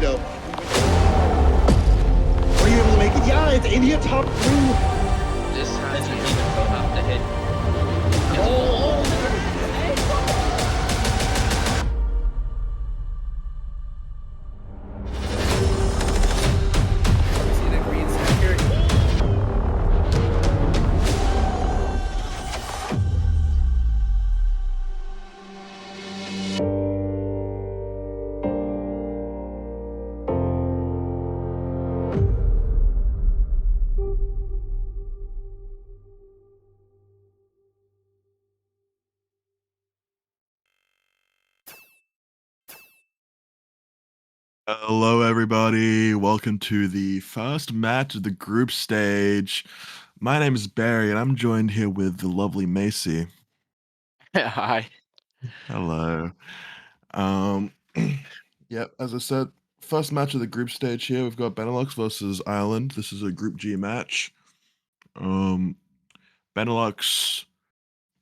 though. Are you able to make it? Yeah, it's India top 2. This has to be the top to hit. Oh! See the green sector. Hello, everybody. Welcome to the first match of the group stage. My name is Barry, and I'm joined here with the lovely Macy. Hi. Hello. Um, yep, as I said, first match of the group stage here. We've got Benelux versus Ireland. This is a Group G match. Benelux,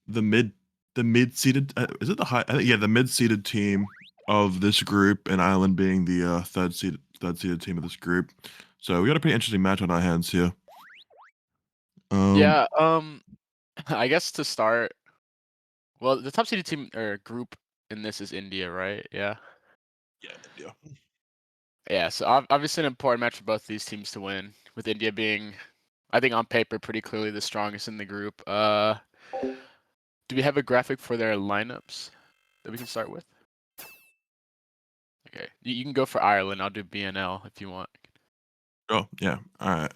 the mid-seeded. Is it the high? Yeah, the mid-seeded team of this group, and Ireland being the third-seeded team of this group. So we got a pretty interesting match on our hands here. Yeah, I guess to start, well, the top seeded team or group in this is India, right? Yeah. Yeah. Yeah, so obviously an important match for both these teams to win, with India being, I think on paper, pretty clearly the strongest in the group. Do we have a graphic for their lineups that we can start with? Okay, you can go for Ireland. I'll do BNL if you want. Oh, yeah. All right.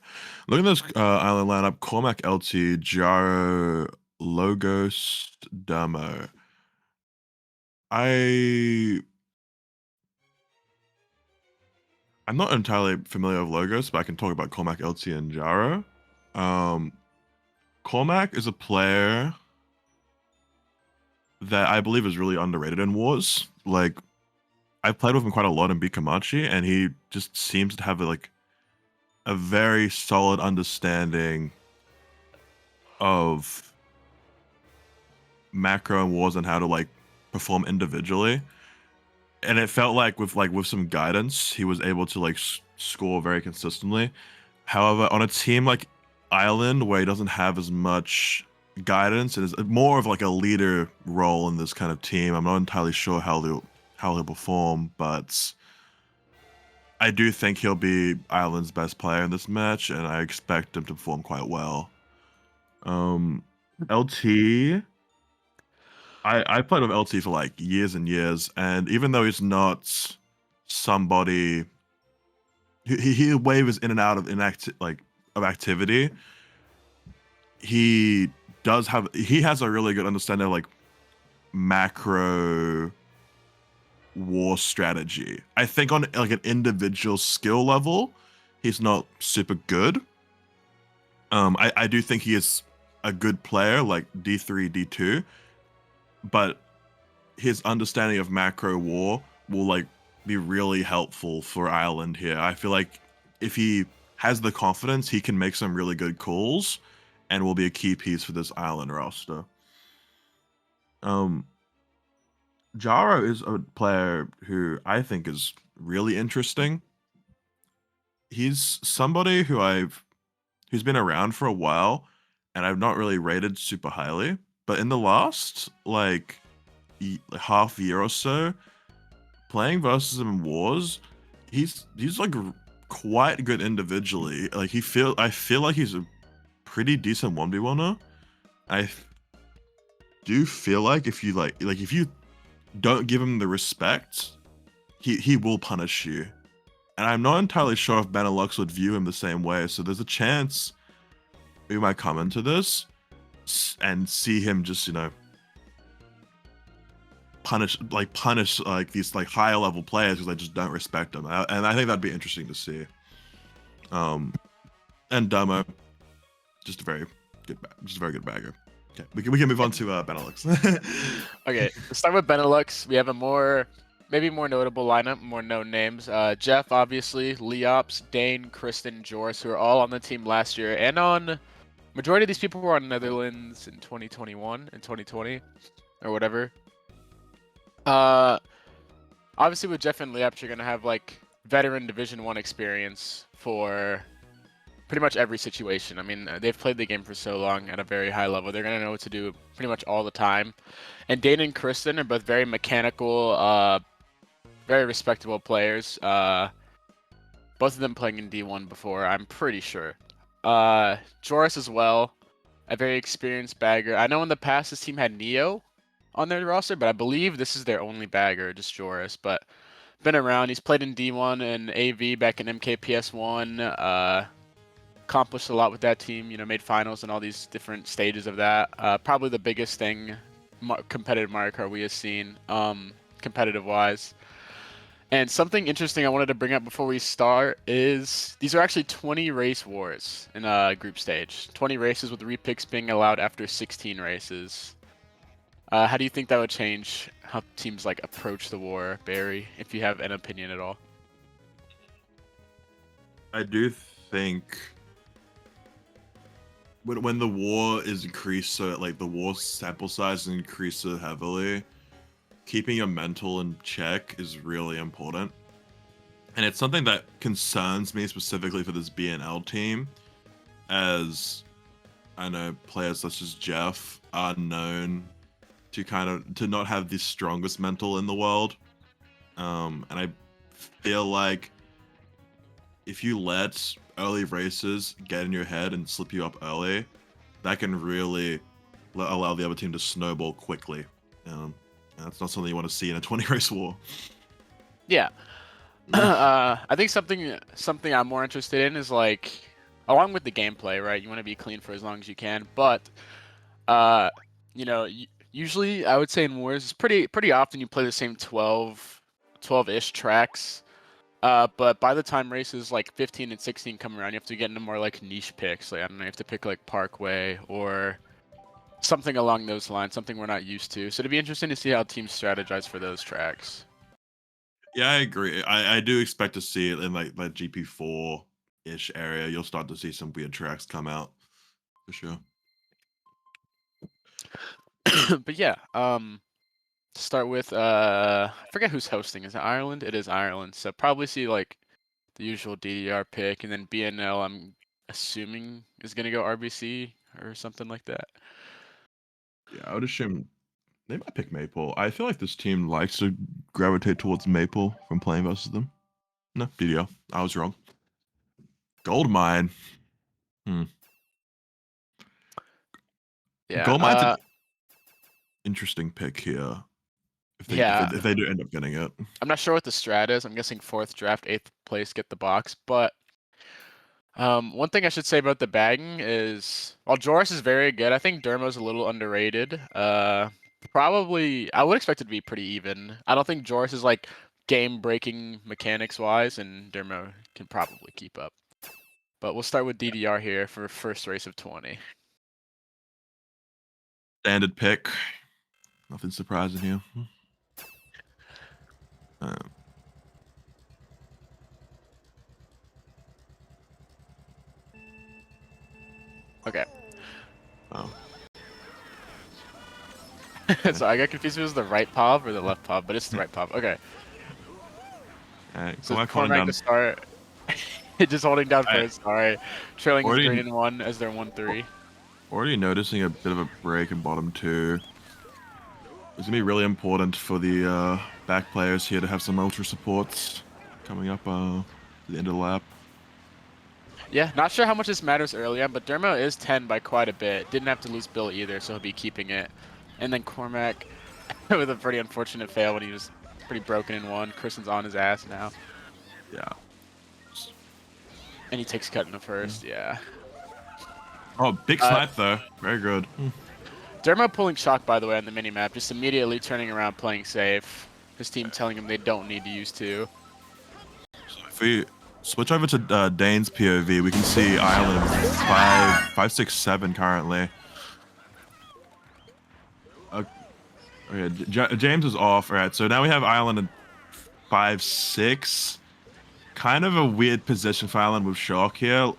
Look at this Ireland lineup: Cormac, LT, Jaro, Logos, Damo. I'm not entirely familiar with Logos, but I can talk about Cormac, LT, and Jaro. Cormac is a player that I believe is really underrated in Wars. Like, I've played with him quite a lot in Bikamachi, and he just seems to have a very solid understanding of macro and Wars and how to like perform individually. And it felt like with some guidance, he was able to like score very consistently. However, on a team like Ireland, where he doesn't have as much guidance and is more of like a leader role in this kind of team, I'm not entirely sure how he'll perform, but I do think he'll be Ireland's best player in this match, and I expect him to perform quite well. LT, I played with LT for like years and years, and even though he's not somebody, he wavers in and out of activity. He has a really good understanding of like macro war strategy. I think on like an individual skill level, he's not super good. I do think he is a good player, like D3, D2, but his understanding of macro war will like be really helpful for Ireland here. I feel like if he has the confidence, he can make some really good calls and will be a key piece for this Ireland roster. Jaro is a player who I think is really interesting. He's somebody who's been around for a while, and I've not really rated super highly. But in the last like half year or so, playing versus him in Wars, he's like quite good individually. Like I feel like he's a pretty decent 1v1er. I do feel like if you if you don't give him the respect, he will punish you. And I'm not entirely sure if Benelux would view him the same way. So there's a chance we might come into this and see him just, punish these like higher level players because they just don't respect him. And I think that'd be interesting to see. And Damo, just a very good bagger. Okay, we can move on to Benelux. Okay, let's start with Benelux. We have maybe more notable lineup, more known names. Jeff, obviously, Leops, Dane, Kristen, Joris, who are all on the team last year, and on majority of these people were on Netherlands in 2021 and 2020 or whatever. Obviously with Jeff and Leops, you're gonna have like veteran Division 1 experience for pretty much every situation. I mean, they've played the game for so long at a very high level. They're going to know what to do pretty much all the time. And Dane and Kristen are both very mechanical, very respectable players. Both of them playing in D1 before, I'm pretty sure. Joris as well, a very experienced bagger. I know in the past this team had Neo on their roster, but I believe this is their only bagger, just Joris. But been around. He's played in D1 and AV back in MKPS1. Accomplished a lot with that team. You know, made finals and all these different stages of that. Probably the biggest thing competitive Mario Kart we have seen, competitive-wise. And something interesting I wanted to bring up before we start is these are actually 20 race wars in a group stage. 20 races with repicks being allowed after 16 races. How do you think that would change how teams like approach the war, Barry, if you have an opinion at all? I do think when the war is increased, so like the war sample size increased so heavily, keeping your mental in check is really important. And it's something that concerns me specifically for this BNL team, as I know players such as Jeff are known to not have the strongest mental in the world. And I feel like if you let early races get in your head and slip you up early, that can really allow the other team to snowball quickly. And that's not something you want to see in a 20 race war. Yeah. I think something I'm more interested in is like, along with the gameplay, right? You want to be clean for as long as you can, but you know, usually I would say in wars, it's pretty often you play the same 12-ish tracks. But by the time races like 15 and 16 come around, you have to get into more like niche picks. Like, I don't know, you have to pick like Parkway or something along those lines, something we're not used to. So it'd be interesting to see how teams strategize for those tracks. Yeah, I agree. I do expect to see it in like that GP4-ish area. You'll start to see some weird tracks come out for sure. But yeah, to start with, I forget who's hosting. Is it Ireland? It is Ireland. So probably see like the usual DDR pick, and then BNL, I'm assuming is gonna go RBC or something like that. Yeah, I would assume they might pick Maple. I feel like this team likes to gravitate towards Maple from playing versus them. No, DDR. I was wrong. Goldmine. Yeah. Goldmine's an interesting pick here. If they do end up getting it. I'm not sure what the strat is. I'm guessing 4th draft, 8th place, get the box. But one thing I should say about the bagging is, while Joris is very good, I think Dermo's a little underrated. Probably, I would expect it to be pretty even. I don't think Joris is like game-breaking mechanics-wise, and Dermo can probably keep up. But we'll start with DDR here for first race of 20. Standard pick. Nothing surprising here. Okay. Oh. So I got confused if it was the right pop or the left pop, but it's the right pop. Okay. Alright, So Cormac to start. Just holding down first. Sorry. Trailing 3-1 as they're 1-3. Already noticing a bit of a break in bottom 2. It's going to be really important for the back players here to have some ultra supports coming up to the end of the lap. Yeah, not sure how much this matters early on, but Dermo is 10 by quite a bit. Didn't have to lose Bill either, so he'll be keeping it. And then Cormac with a pretty unfortunate fail when he was pretty broken in 1. Kristen's on his ass now. Yeah. And he takes cut in the first, yeah. Oh, big snipe though. Very good. Dermo pulling shock, by the way, on the minimap, just immediately turning around, playing safe. His team telling him they don't need to use 2. So if we switch over to Dane's POV, we can see Ireland 5, 6, 7 currently. Okay, James is off. All right, so now we have Ireland at 5, 6. Kind of a weird position for Ireland with shock here.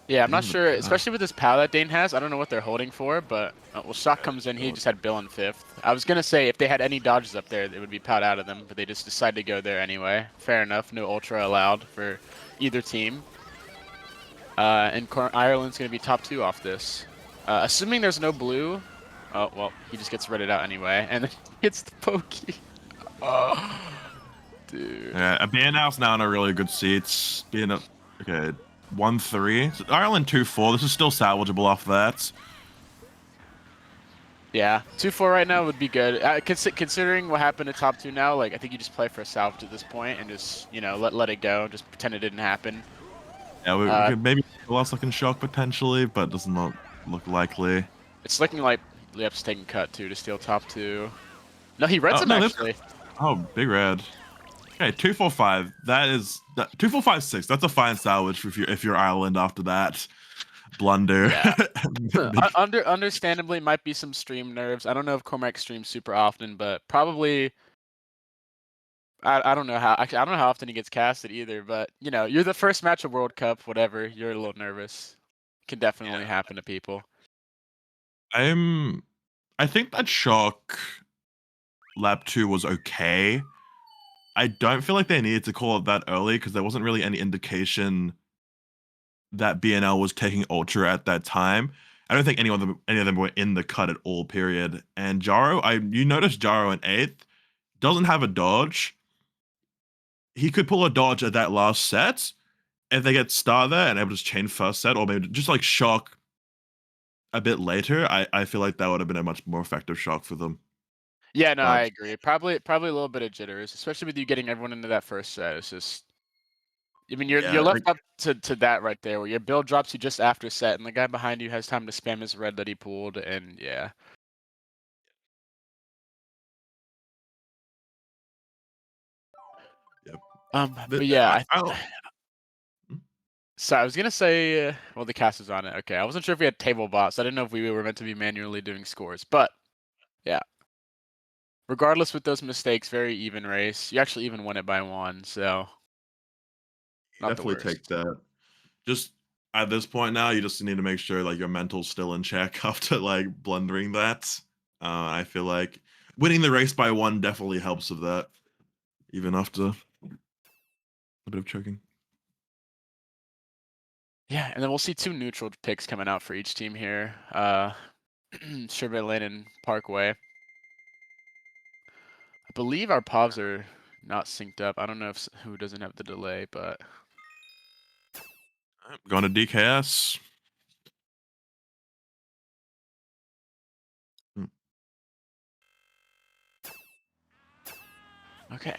Yeah, I'm not Dane's sure, the best. especially with this POW that Dane has. I don't know what they're holding for, but well, Shock comes in. He just had Bill in 5th. I was gonna say if they had any dodges up there, it would be POW'd out of them, but they just decided to go there anyway. Fair enough. No ultra allowed for either team. And Ireland's gonna be top 2 off this. Assuming there's no blue. Oh well, he just gets redded out anyway, and then hits the pokey. Oh, dude. Yeah, BNL's now in a really good seats. BNL, okay, 1-3. So Ireland 2-4. This is still salvageable off that. Yeah, 2-4 right now would be good. Considering what happened to top 2 now, like I think you just play for a salvage at this point and just let it go, just pretend it didn't happen. Yeah, we could maybe lost looking shock potentially, but does not look likely. It's looking like Liep's taking cut too to steal top 2. No, he reds him no, actually. Oh, big red. Okay, 2-4-5. That is 2-4-5-6. That's a fine salvage if you're Ireland after that blunder. Yeah. Understandably, might be some stream nerves. I don't know if Cormac streams super often, but probably. I don't know how. Actually, I don't know how often he gets casted either. But you're the first match of World Cup, whatever. You're a little nervous. Can definitely happen to people. I think that shock lap 2 was okay. I don't feel like they needed to call it that early because there wasn't really any indication that BNL was taking ultra at that time. I don't think any of them were in the cut at all. Period. And Jaro, you notice Jaro in 8th doesn't have a dodge. He could pull a dodge at that last set if they get star there and able to just chain first set, or maybe just like shock a bit later. I feel like that would have been a much more effective shock for them. Yeah, no, I agree. Probably a little bit of jitters, especially with you getting everyone into that first set. It's just, I mean, you're left up to that right there, where your build drops you just after set, and the guy behind you has time to spam his red that he pulled, and yeah. Yep. But yeah, so I was gonna say, well, the cast is on it. Okay, I wasn't sure if we had table bots. I didn't know if we were meant to be manually doing scores, but yeah. Regardless, with those mistakes, very even race. You actually even won it by 1, so not definitely the worst. take that. Just at this point now, you just need to make sure like your mental's still in check after like blundering that. I feel like winning the race by 1 definitely helps with that, even after a bit of choking. Yeah, and then we'll see 2 neutral picks coming out for each team here. Sherbet Lane and Parkway. I believe our POVs are not synced up. I don't know who doesn't have the delay, but I'm going to DKS. okay.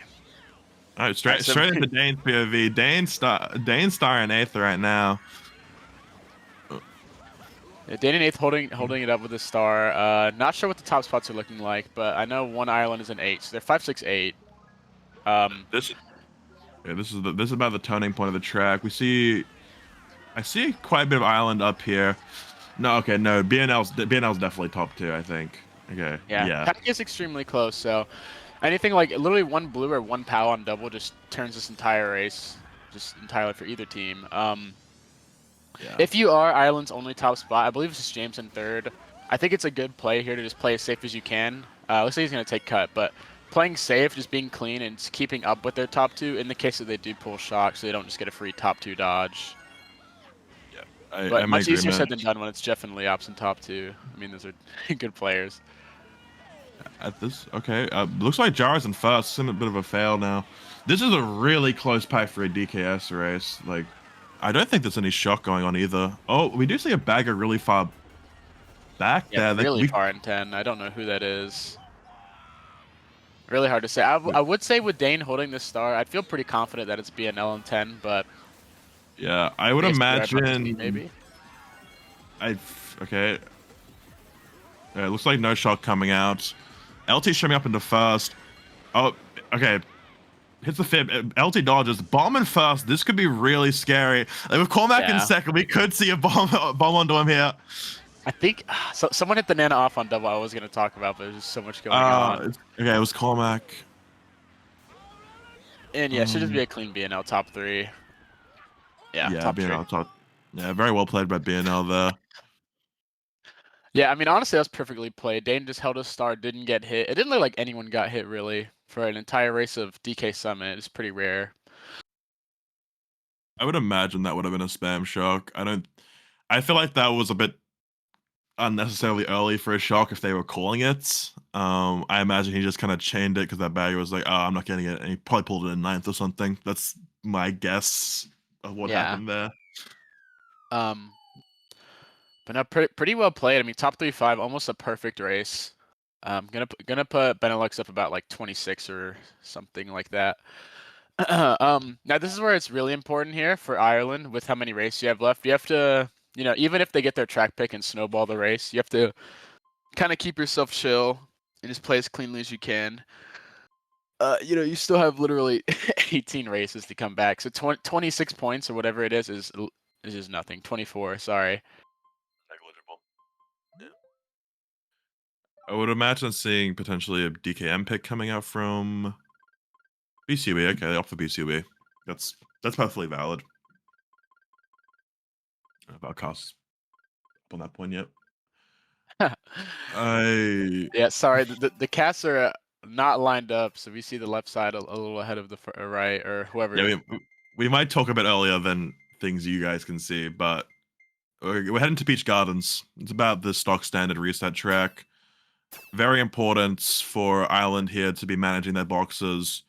All right, straight into Dane's POV. Dane star in 8th right now. Yeah, Dane in 8th holding it up with a star. Not sure what the top spots are looking like, but I know one Ireland is in 8, so they're 5, 6, 8. This is about the turning point of the track. I see quite a bit of Ireland up here. No, okay, no. BNL's definitely top 2, I think. Okay. Yeah. Pack is extremely close, so anything like literally 1 blue or 1 POW on double just turns this entire race just entirely for either team. If you are Ireland's only top spot, I believe it's just James in 3rd. I think it's a good play here to just play as safe as you can. Looks like he's going to take cut, but playing safe, just being clean, and just keeping up with their top 2 in the case that they do pull shock, so they don't just get a free top 2 dodge. Yeah, but much easier said than done when it's Jeff and Leops in top 2. I mean, those are good players. At this, okay, looks like Jara's in 1st. It's in a bit of a fail now. This is a really close pack for a DKS race. Like, I don't think there's any shock going on either. Oh, we do see a bagger really far back there. Really far in 10. I don't know who that is. Really hard to say. I would say with Dane holding this star, I'd feel pretty confident that it's BNL in 10, but yeah, I would imagine maybe. Okay. It looks like no shock coming out. LT showing up into 1st. Oh, okay. Hits the fib. LT dodges. Bomb in 1st. This could be really scary. Like with Cormac in 2nd, we could see a bomb onto him here. I think someone hit the Nana off on double I was going to talk about, but there's just so much going on. Okay, it was Cormac. And yeah, it should just be a clean BNL top 3. Yeah, BNL top. Yeah, very well played by BNL there. Yeah, I mean, honestly, that was perfectly played. Dane just held his star, didn't get hit. It didn't look like anyone got hit, really, for an entire race of DK Summit. It's pretty rare. I would imagine that would have been a spam shock. I feel like that was a bit unnecessarily early for a shock if they were calling it. I imagine he just kind of chained it because that bagger was like, "Oh, I'm not getting it," and he probably pulled it in ninth or something. That's my guess of what Yeah. happened there. But no, pretty well played. I mean, top 3-5, almost a perfect race. Gonna put Benelux up about like 26 or something like that. Now this is where it's really important here for Ireland with how many races you have left. You have to, even if they get their track pick and snowball the race, you have to kind of keep yourself chill and just play as cleanly as you can. You still have literally 18 races to come back. So 26 points or whatever it is just nothing. 24, sorry. Negligible. Yeah. I would imagine seeing potentially a DKM pick coming out from BCB. Okay, they opt for BCB. That's perfectly valid. About costs on that point yet. Yeah, sorry. The cats are not lined up, so we see the left side a little ahead of the right or whoever. Yeah, we might talk a bit earlier than things you guys can see, but we're heading to Peach Gardens. It's about the stock standard reset track. Very important for Ireland here to be managing their boxes.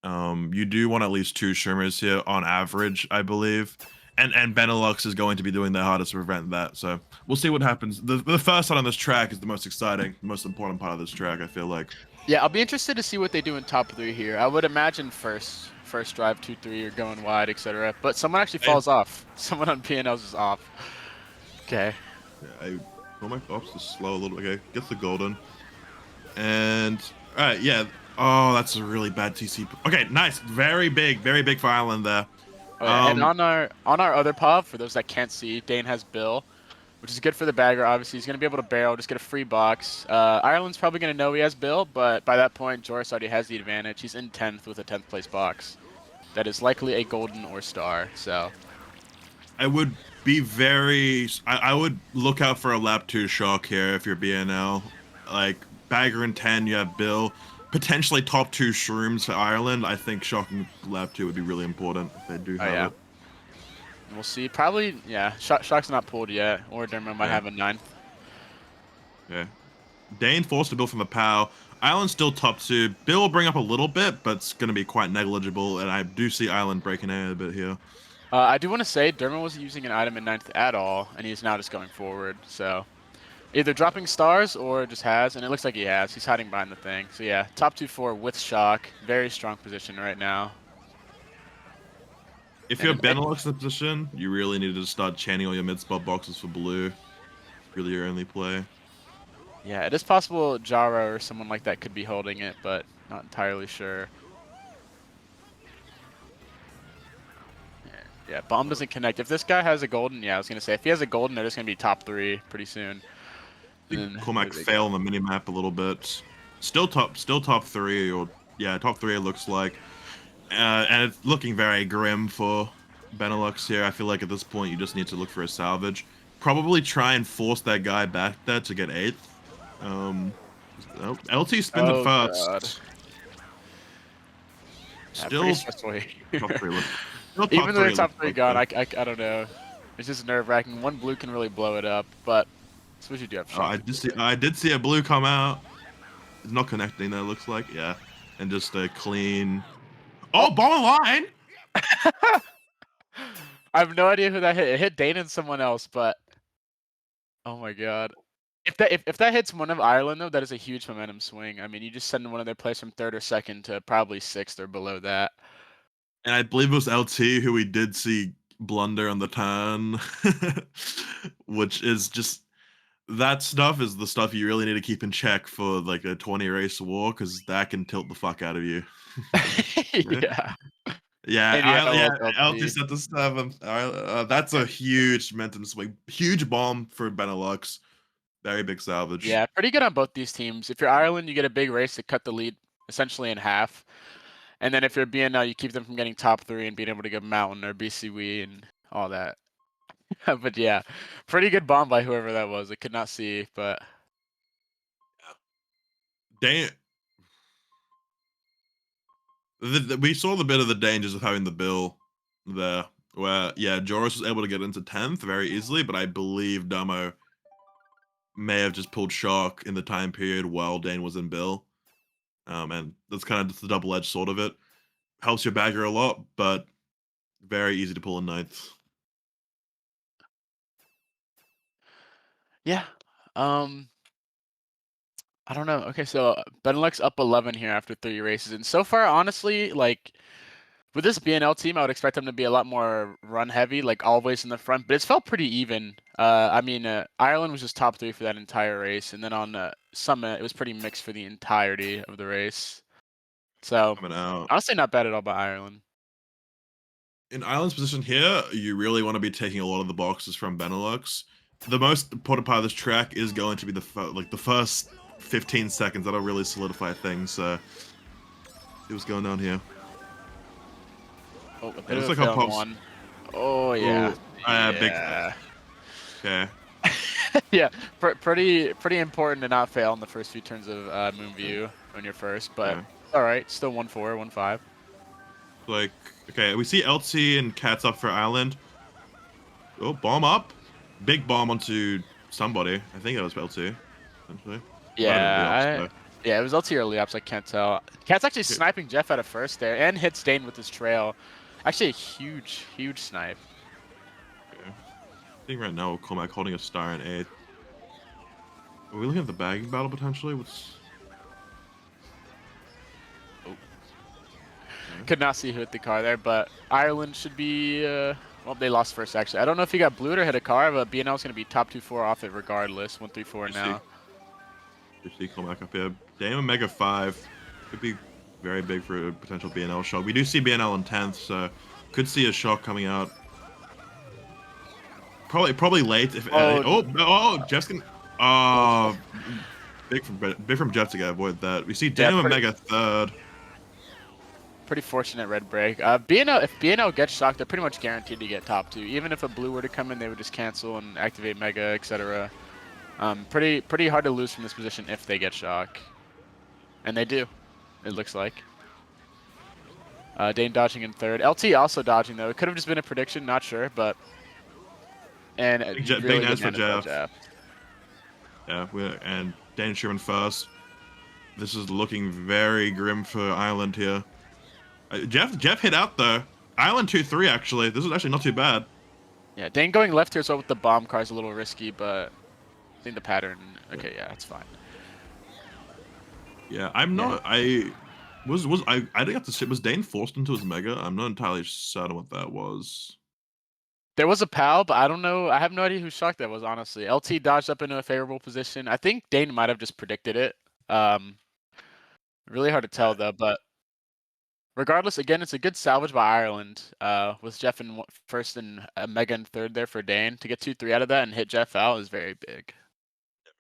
You do want at least 2 Shrimmers here on average, I believe. And Benelux is going to be doing their hardest to prevent that. So we'll see what happens. The first side on this track is the most exciting, most important part of this track, I feel like. Yeah, I'll be interested to see what they do in top 3 here. I would imagine first drive 2-3 or going wide, etc. But someone actually falls off. Someone on P&L's is off. Okay. Yeah, I want my box to slow a little. Okay, gets the golden. And all right, yeah. Oh, that's a really bad TC. Okay, nice. Very big for Ireland there. Oh, yeah. And on our other pub, for those that can't see, Dane has Bill, which is good for the bagger. Obviously, he's gonna be able to barrel, just get a free box. Ireland's probably gonna know he has Bill, but by that point, Joris already has the advantage. He's in 10th with a 10th place box. That is likely a golden or star. So I would be very. I would look out for a lap 2 shock here if you're BNL. Like bagger in 10, you have Bill. Potentially top 2 shrooms for Ireland. I think shocking lap 2 would be really important if they do have it. We'll see. Probably, yeah. Shock's not pulled yet, or Dermot might have a 9th. Yeah. Dane forced to Bill from the POW. Ireland's still top 2. Bill will bring up a little bit, but it's going to be quite negligible, and I do see Ireland breaking out a bit here. I do want to say Dermot wasn't using an item in 9th at all, and he's now just going forward. So either dropping stars or just has, and it looks like he has. He's hiding behind the thing. So yeah, top 2-4 with shock. Very strong position right now. If you're Benelux in the position, you really need to start chaining all your mid-spot boxes for blue. Really your only play. Yeah, it is possible Jaro or someone like that could be holding it, but not entirely sure. Yeah, bomb doesn't connect. If this guy has a golden, yeah, I was gonna say if he has a golden, they're just gonna be top 3 pretty soon. Cormac fail on the minimap a little bit. Still top 3, or yeah, top 3 it looks like. And it's looking very grim for Benelux here. I feel like at this point you just need to look for a salvage. Probably try and force that guy back there to get 8th. LT spin the first. God. Still yeah, top 3. Even though they're top 3 gone, I don't know. It's just nerve-wracking. One blue can really blow it up, but that's what you do have. I did see a blue come out. It's not connecting there, looks like. Yeah. And just a clean... Oh, bomb line! I have no idea who that hit. It hit Dane and someone else, but... Oh my god. If that hits one of Ireland, though, that is a huge momentum swing. I mean, you just send one of their players from 3rd or 2nd to probably 6th or below that. And I believe it was LT who we did see blunder on the turn, which is just... That stuff is the stuff you really need to keep in check for like a 20 race war, because that can tilt the fuck out of you. Yeah. Yeah, LT set the 7th. That's a huge momentum swing. Huge bomb for Benelux. Very big salvage. Yeah, pretty good on both these teams. If you're Ireland, you get a big race to cut the lead essentially in half. And then if you're BNL, you keep them from getting top 3 and being able to get Mountain or BCW and all that. But yeah, pretty good bomb by whoever that was. I could not see, but Dane, we saw the bit of the dangers of having the bill there, where yeah, Joris was able to get into 10th very easily, but I believe Damo may have just pulled shock in the time period while Dane was in bill. And that's kind of just the double-edged sword of it. Helps your bagger a lot, but very easy to pull in ninth. yeah. I don't know. Okay, so Benelux up 11 here after 3 races, and so far, honestly, like with this BNL team, I would expect them to be a lot more run heavy, like always in the front. But it's felt pretty even. I mean, Ireland was just top 3 for that entire race, and then on Summit, it was pretty mixed for the entirety of the race. So Coming out. honestly, not bad at all by Ireland. In Ireland's position here, you really want to be taking a lot of the boxes from Benelux. The most important part of this track is going to be the first 15 seconds that'll really solidify things. So, see what's going on here. Oh, a bit It of looks a like how fail on Pops. one. Oh yeah, Big. yeah, Okay. yeah. Pretty important to not fail in the first few turns of Moonview when you're first, but Okay. all right, still 1-4, 1-5. Like, okay, we see LT and Cats up for Island. Oh, bomb up. Big bomb onto somebody. I think that was LT, essentially. Yeah, yeah, it was LT or Leops, I can't tell. Cat's actually Okay. sniping Jeff out of first there and hits Dane with his trail. Actually, a huge snipe. Okay. I think right now Cormac holding a star in 8th. Are we looking at the bagging battle potentially? What's... Could not see who hit the car there, but Ireland should be, well, they lost first, actually. I don't know if he got blued or hit a car, but BNL is going to be top 2-4 off it regardless. 1-3-4 now. You see Cormac up here. Damn, Omega 5. Could be very big for a potential BNL shock. We do see BNL in 10th, so could see a shock coming out. Probably late. If Jeff's gonna. Big from Jeff to get avoid that. We see Daniel Omega 3rd. Pretty fortunate red break. BNL, if BNL gets shocked, they're pretty much guaranteed to get top 2. Even if a blue were to come in, they would just cancel and activate Mega, etc. Pretty hard to lose from this position if they get shock. And they do, it looks like. Dane dodging in 3rd. LT also dodging, though. It could have just been a prediction, not sure, but... And Big Naz for Jeff. Yeah, and Dane Sherman first. This is looking very grim for Ireland here. Jeff hit out though. Island 2-3 actually. This is actually not too bad. Yeah, Dane going left here as well with the bomb car is a little risky, but I think the pattern. Okay, yeah, it's fine. Yeah, I'm not. I didn't have to sit. Was Dane forced into his mega? I'm not entirely certain what that was. There was a PAL, but I don't know. I have no idea whose shock that was, honestly. LT dodged up into a favorable position. I think Dane might have just predicted it. Really hard to tell though, but regardless, again, it's a good salvage by Ireland, with Jeff in first and Mega in 3rd there for Dane. To get 2-3 out of that and hit Jeff out is very big. Yeah,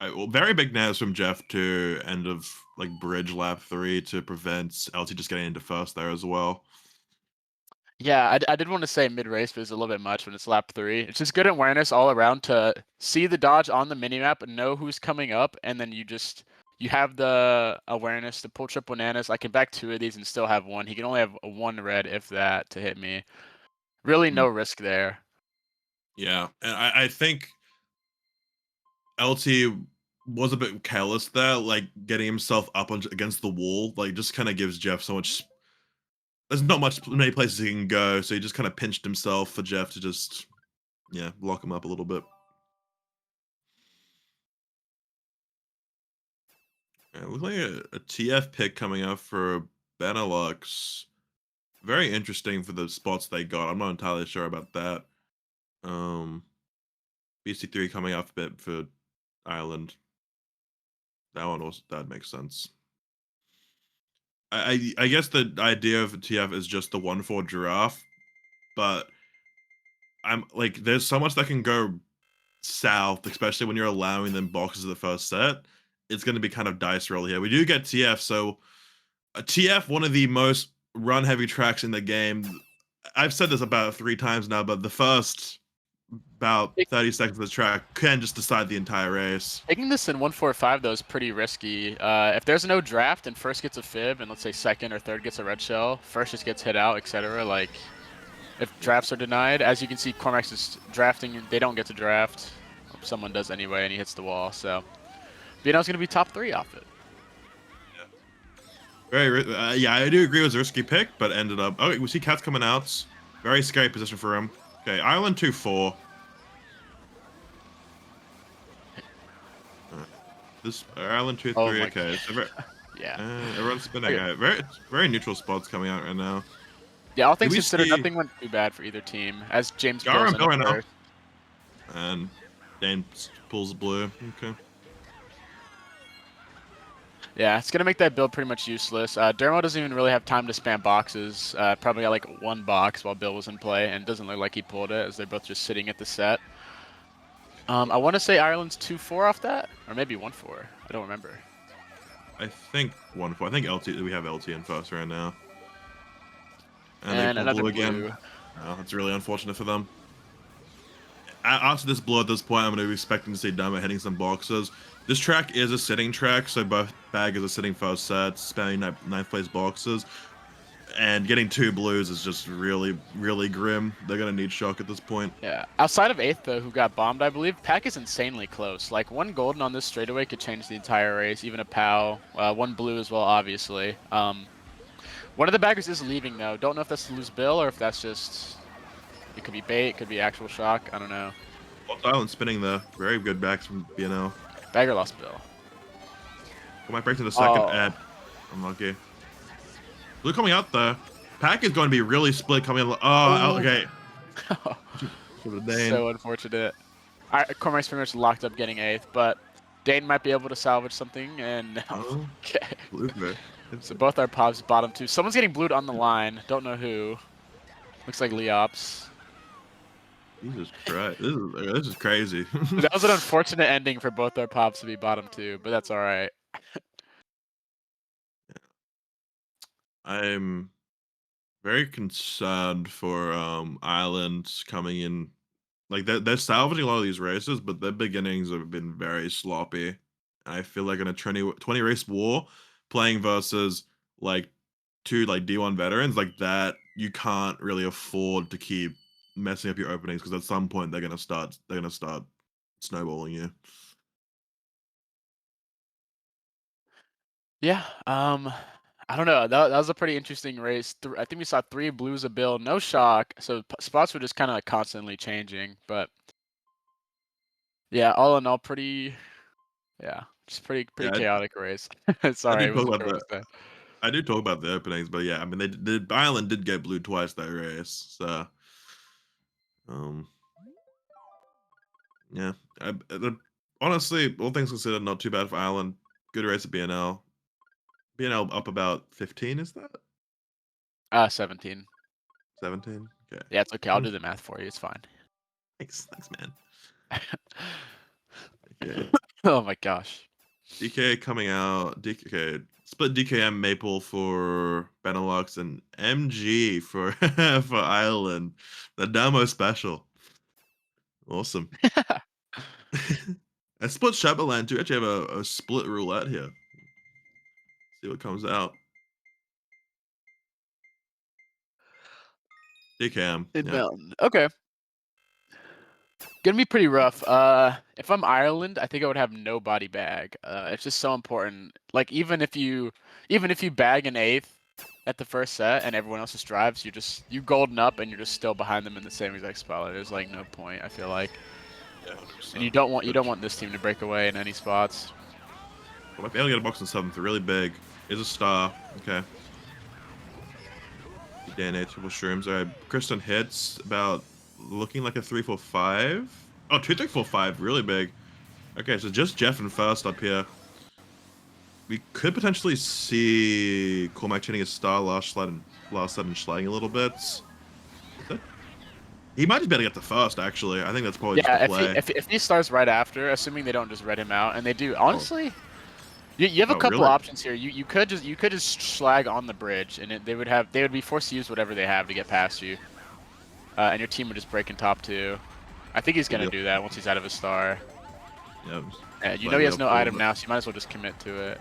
very big. Well, very big Naz from Jeff to end of like bridge lap 3 to prevent LT just getting into first there as well. Yeah, I did want to say mid-race, but it's a little bit much when it's lap 3. It's just good awareness all around to see the dodge on the minimap, know who's coming up, and then you have the awareness to pull trip bananas. I can back 2 of these and still have 1. He can only have 1 red, if that, to hit me. Really no risk there. Yeah, and I think LT was a bit careless there, like getting himself up against the wall, like just kind of gives Jeff so much. There's not many places he can go, so he just kind of pinched himself for Jeff to just, yeah, lock him up a little bit. Yeah, looks like a TF pick coming up for Benelux. Very interesting for the spots they got. I'm not entirely sure about that. BC3 coming off a bit for Ireland. That makes sense. I guess the idea of TF is just the 1-4 giraffe, but I'm like, there's so much that can go south, especially when you're allowing them boxes of the first set. It's going to be kind of dice roll here. We do get TF, so TF, one of the most run heavy tracks in the game. I've said this about 3 times now, but the first about 30 seconds of the track can just decide the entire race. Taking this in 145 though is pretty risky. If there's no draft and first gets a fib, and let's say second or third gets a red shell, first just gets hit out, etc. Like, if drafts are denied, as you can see, Cormac's is drafting. They don't get to draft. Someone does anyway, and he hits the wall. So, Vino's gonna be top 3 off it. Yeah, I do agree it was a risky pick, but ended up. Oh, we see Cat's coming out. Very scary position for him. Okay, Island 2-4. This Island 2-3. Oh okay, so yeah. Everyone's spinning. Very neutral spots coming out right now. Yeah, all things considered, nothing went too bad for either team. As James goes in right now. first. And Dane pulls blue. Okay. Yeah, it's gonna make that build pretty much useless. Dermo doesn't even really have time to spam boxes. Probably got like 1 box while Bill was in play, and it doesn't look like he pulled it, as they're both just sitting at the set. I want to say Ireland's 2-4 off that, or maybe 1-4. I don't remember. I think 1-4. I think LT. We have LT in first right now. And they pull another blue again. Oh, that's really unfortunate for them. After this blow at this point, I'm going to be expecting to see Dama hitting some boxes. This track is a sitting track, so both baggers are sitting first sets, spamming 9th place boxes. And getting 2 blues is just really, really grim. They're going to need shock at this point. Yeah. Outside of 8th, though, who got bombed, I believe, Pack is insanely close. Like, 1 golden on this straightaway could change the entire race, even a POW. 1 blue as well, obviously. One of the baggers is leaving, though. Don't know if that's to lose Bill or if that's just... It could be bait, it could be actual shock. I don't know. Lost Island spinning there. Very good backs from BNL. Bagger lost Bill. Might break to the second ad. Unlucky. Blue coming out though. Pack is going to be really split coming in. Okay. So unfortunate. Alright, Cormac's pretty much locked up getting 8th, but Dane might be able to salvage something, and okay. Blue, So both our pops bottom 2. Someone's getting blued on the line. Don't know who. Looks like Leops. Jesus Christ. This is crazy. That was an unfortunate ending for both our pops to be bottom 2, but that's alright. I'm very concerned for Ireland coming in. Like they're salvaging a lot of these races, but their beginnings have been very sloppy. I feel like in a 20 race war, playing versus like 2 like D1 veterans like that, you can't really afford to keep messing up your openings, because at some point they're gonna start snowballing you. Yeah, I don't know. That was a pretty interesting race. I think we saw 3 blues a bill, no shock. So spots were just kind of like constantly changing. But yeah, all in all, pretty pretty chaotic race. Sorry, I do talk about the openings, but yeah, I mean, the Island did get blue twice that race, so yeah. Honestly, all things considered, not too bad for Island. Good race at BNL. BNL up about 15, is that? 17. 17? Okay. Yeah, it's okay. I'll do the math for you. It's fine. Thanks, man. Okay. Oh my gosh. DK coming out. Okay. Split DKM Maple for Benelux and MG for for Ireland. The Damo special. Awesome. I split Sherbet land too. Actually have a split roulette here. See what comes out. DKM. Inbound. Yeah. Okay. Gonna be pretty rough. If I'm Ireland, I think I would have no body bag. It's just so important. Like even if you bag an 8th at the first set and everyone else just drives, you golden up and you're just still behind them in the same exact spot. There's like no point, I feel like. Yeah, and you don't want this team to break away in any spots. Well, might be able to get a box in 7th, really big. Is a star. Okay. DNA triple shrooms. Alright, Kristen hits about looking like a 3-4-5. Oh, 2-3-4-5, really big. Okay, so just Jeff and first up here. We could potentially see Cormac hitting his star last set and sliding a little bit. He might just be able to get the first, actually. I think that's probably just the play. If he starts right after, assuming they don't just red him out, and they do, honestly, you have a couple options here. You could just slag on the bridge, and they would be forced to use whatever they have to get past you. and your team would just break in top 2. I think he's gonna Yep. do that once he's out of his star. Yeah, You know he has no item now, so you might as well just commit to it.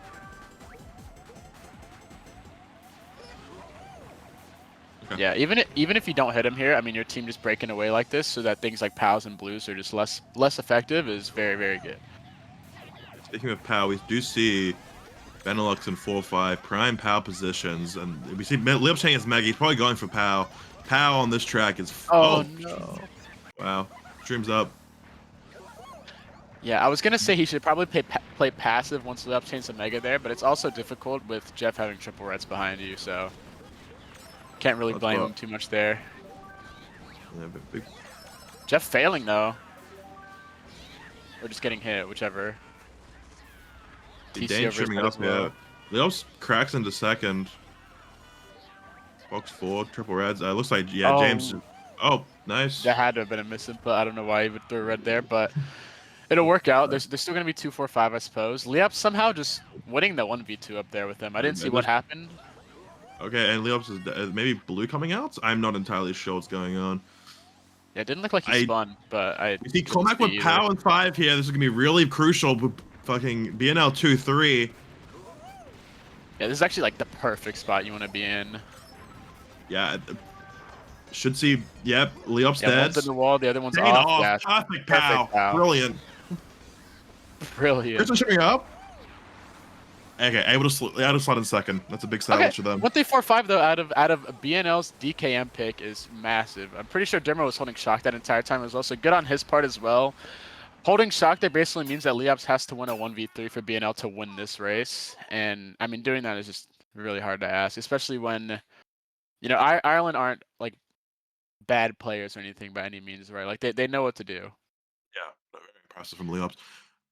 Okay. Yeah, even if you don't hit him here, I mean your team just breaking away like this, so that things like POWs and blues are just less effective is very, very good. Speaking of POW, we do see Benelux in 4-5 prime POW positions, and we see Lip Chain is Maggie. He's probably going for POW. POW on this track is Oh no! Wow, streams up. Yeah, I was gonna say he should probably play passive once the up chain's a mega there, but it's also difficult with Jeff having triple reds behind you, so can't really blame him too much there. Yeah, but big. Jeff failing though, or just getting hit, whichever. Dane streaming up here. Leops cracks into second. Box 4, triple reds. Looks like James. Oh, nice. That had to have been a misinput. I don't know why he would throw red there, but it'll work out. There's still gonna be 2-4-5, I suppose. Leops somehow just winning the 1v2 up there with him. I didn't see what happened. Okay, and Leops is maybe blue coming out? I'm not entirely sure what's going on. Yeah, it didn't look like he spun, but We see Cormac with POW and 5 here. This is gonna be really crucial with fucking BNL 2-3. Yeah, this is actually like the perfect spot you want to be in. Yeah, should see. Yep, Leops Yeah, dead. one's in the wall, the other one's Dane off. Yeah, perfect POW. Brilliant. Brilliant. Kristen shipping up. Okay, able to slot in second. That's a big salvage for them. 1-3-4-5 though out of BNL's DKM pick is massive. I'm pretty sure Dermo was holding shock that entire time as well, so good on his part as well. Holding shock there basically means that Leops has to win a 1v3 for BNL to win this race, and I mean doing that is just really hard to ask, especially when you know Ireland aren't like bad players or anything by any means, right? Like they know what to do. Yeah, very impressive from Leops.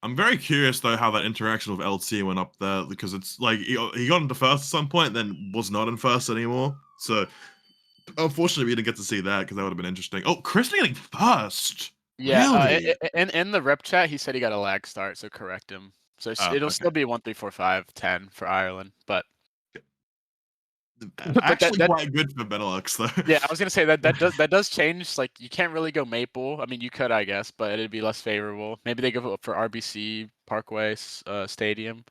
I'm very curious though how that interaction with LT went up there, because it's like he got into first at some point, then was not in first anymore. So unfortunately, we didn't get to see that because that would have been interesting. Oh, Kristen getting first. Yeah, Really? in the rep chat he said he got a lag start, so correct him. So it'll still be 1-3-4-5-10 for Ireland, but Actually, quite good for Benelux though. yeah, I was gonna say that does change. Like you can't really go Maple. I mean, you could, I guess, but it'd be less favorable. Maybe they go for RBC Parkway Stadium.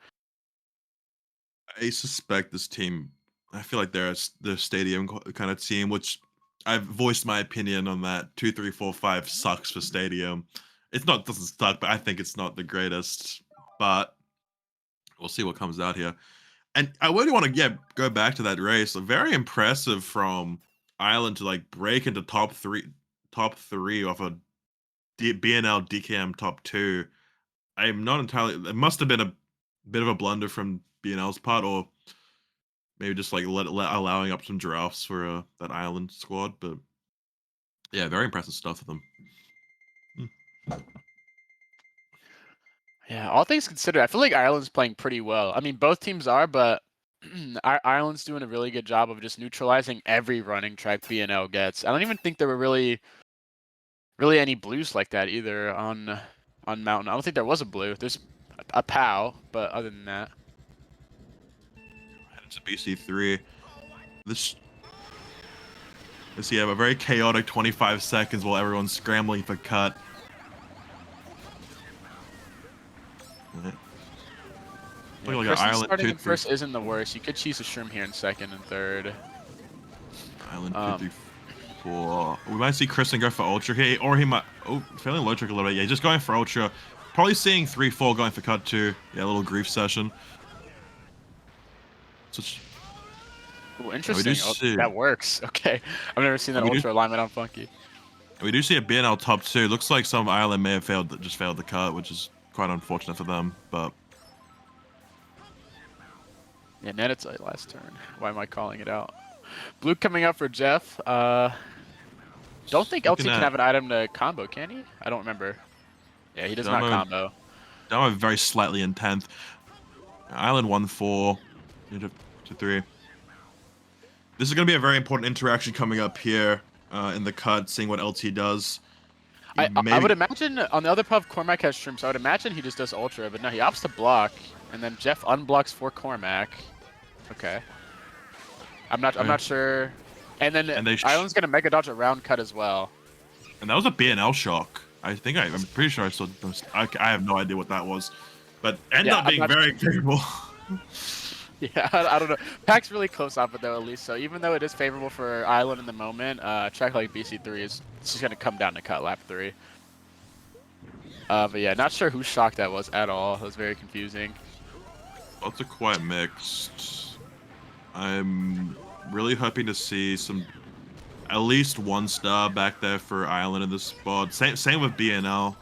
I suspect this team. I feel like they're the stadium kind of team, which I've voiced my opinion on that. 2-3-4-5 sucks for stadium. It's not doesn't suck, but I think it's not the greatest. But we'll see what comes out here. And I really want to go back to that race. Very impressive from Ireland to like break into top three off a BNL DKM top 2. I'm not entirely. It must have been a bit of a blunder from BNL's part, or maybe just like allowing up some drafts for that Ireland squad. But yeah, very impressive stuff for them. Yeah, all things considered, I feel like Ireland's playing pretty well. I mean, both teams are, but Ireland's doing a really good job of just neutralizing every running track BNL gets. I don't even think there were really any blues like that either on Mountain. I don't think there was a blue. There's a POW, but other than that. It's a BC3. Let's see, have a very chaotic 25 seconds while everyone's scrambling for cut. Look like Ireland starting in first isn't the worst. You could choose a shroom here in second and third. Island 2-3-4. We might see Kristen go for ultra here, or he might. Oh, failing low trick a little bit. Yeah, just going for ultra. Probably seeing 3-4 going for cut 2. Yeah, a little grief session. Ooh, interesting. That works. Okay, I've never seen that ultra alignment on Funky. We do see a BNL top 2. Looks like some Ireland may have failed the cut, which is quite unfortunate for them. But yeah, Netitite last turn. Why am I calling it out? Blue coming up for Jeff. Don't think LT can have an item to combo, can he? I don't remember. Yeah, he does not combo. Damo very slightly in 10th. Island 1-4. 2-3. This is going to be a very important interaction coming up here in the cut, seeing what LT does. I would imagine on the other pub, Cormac has Shroom, so I would imagine he just does Ultra, but no, he opts to block, and then Jeff unblocks for Cormac. Okay. I'm not sure And then And they Ireland's gonna mega dodge a round cut as well. And that was a BNL shock. I'm pretty sure I saw. I have no idea what that was, but ended up being very favorable. Yeah, I don't know. Pack's really close off it though, at least. So even though it is favorable for Ireland in the moment, track like BC3 is just gonna come down to cut lap 3. But yeah, not sure whose shock that was at all. It was very confusing. Lots are quite mixed. I'm really hoping to see at least 1 star back there for Ireland in this spot. Same with BNL.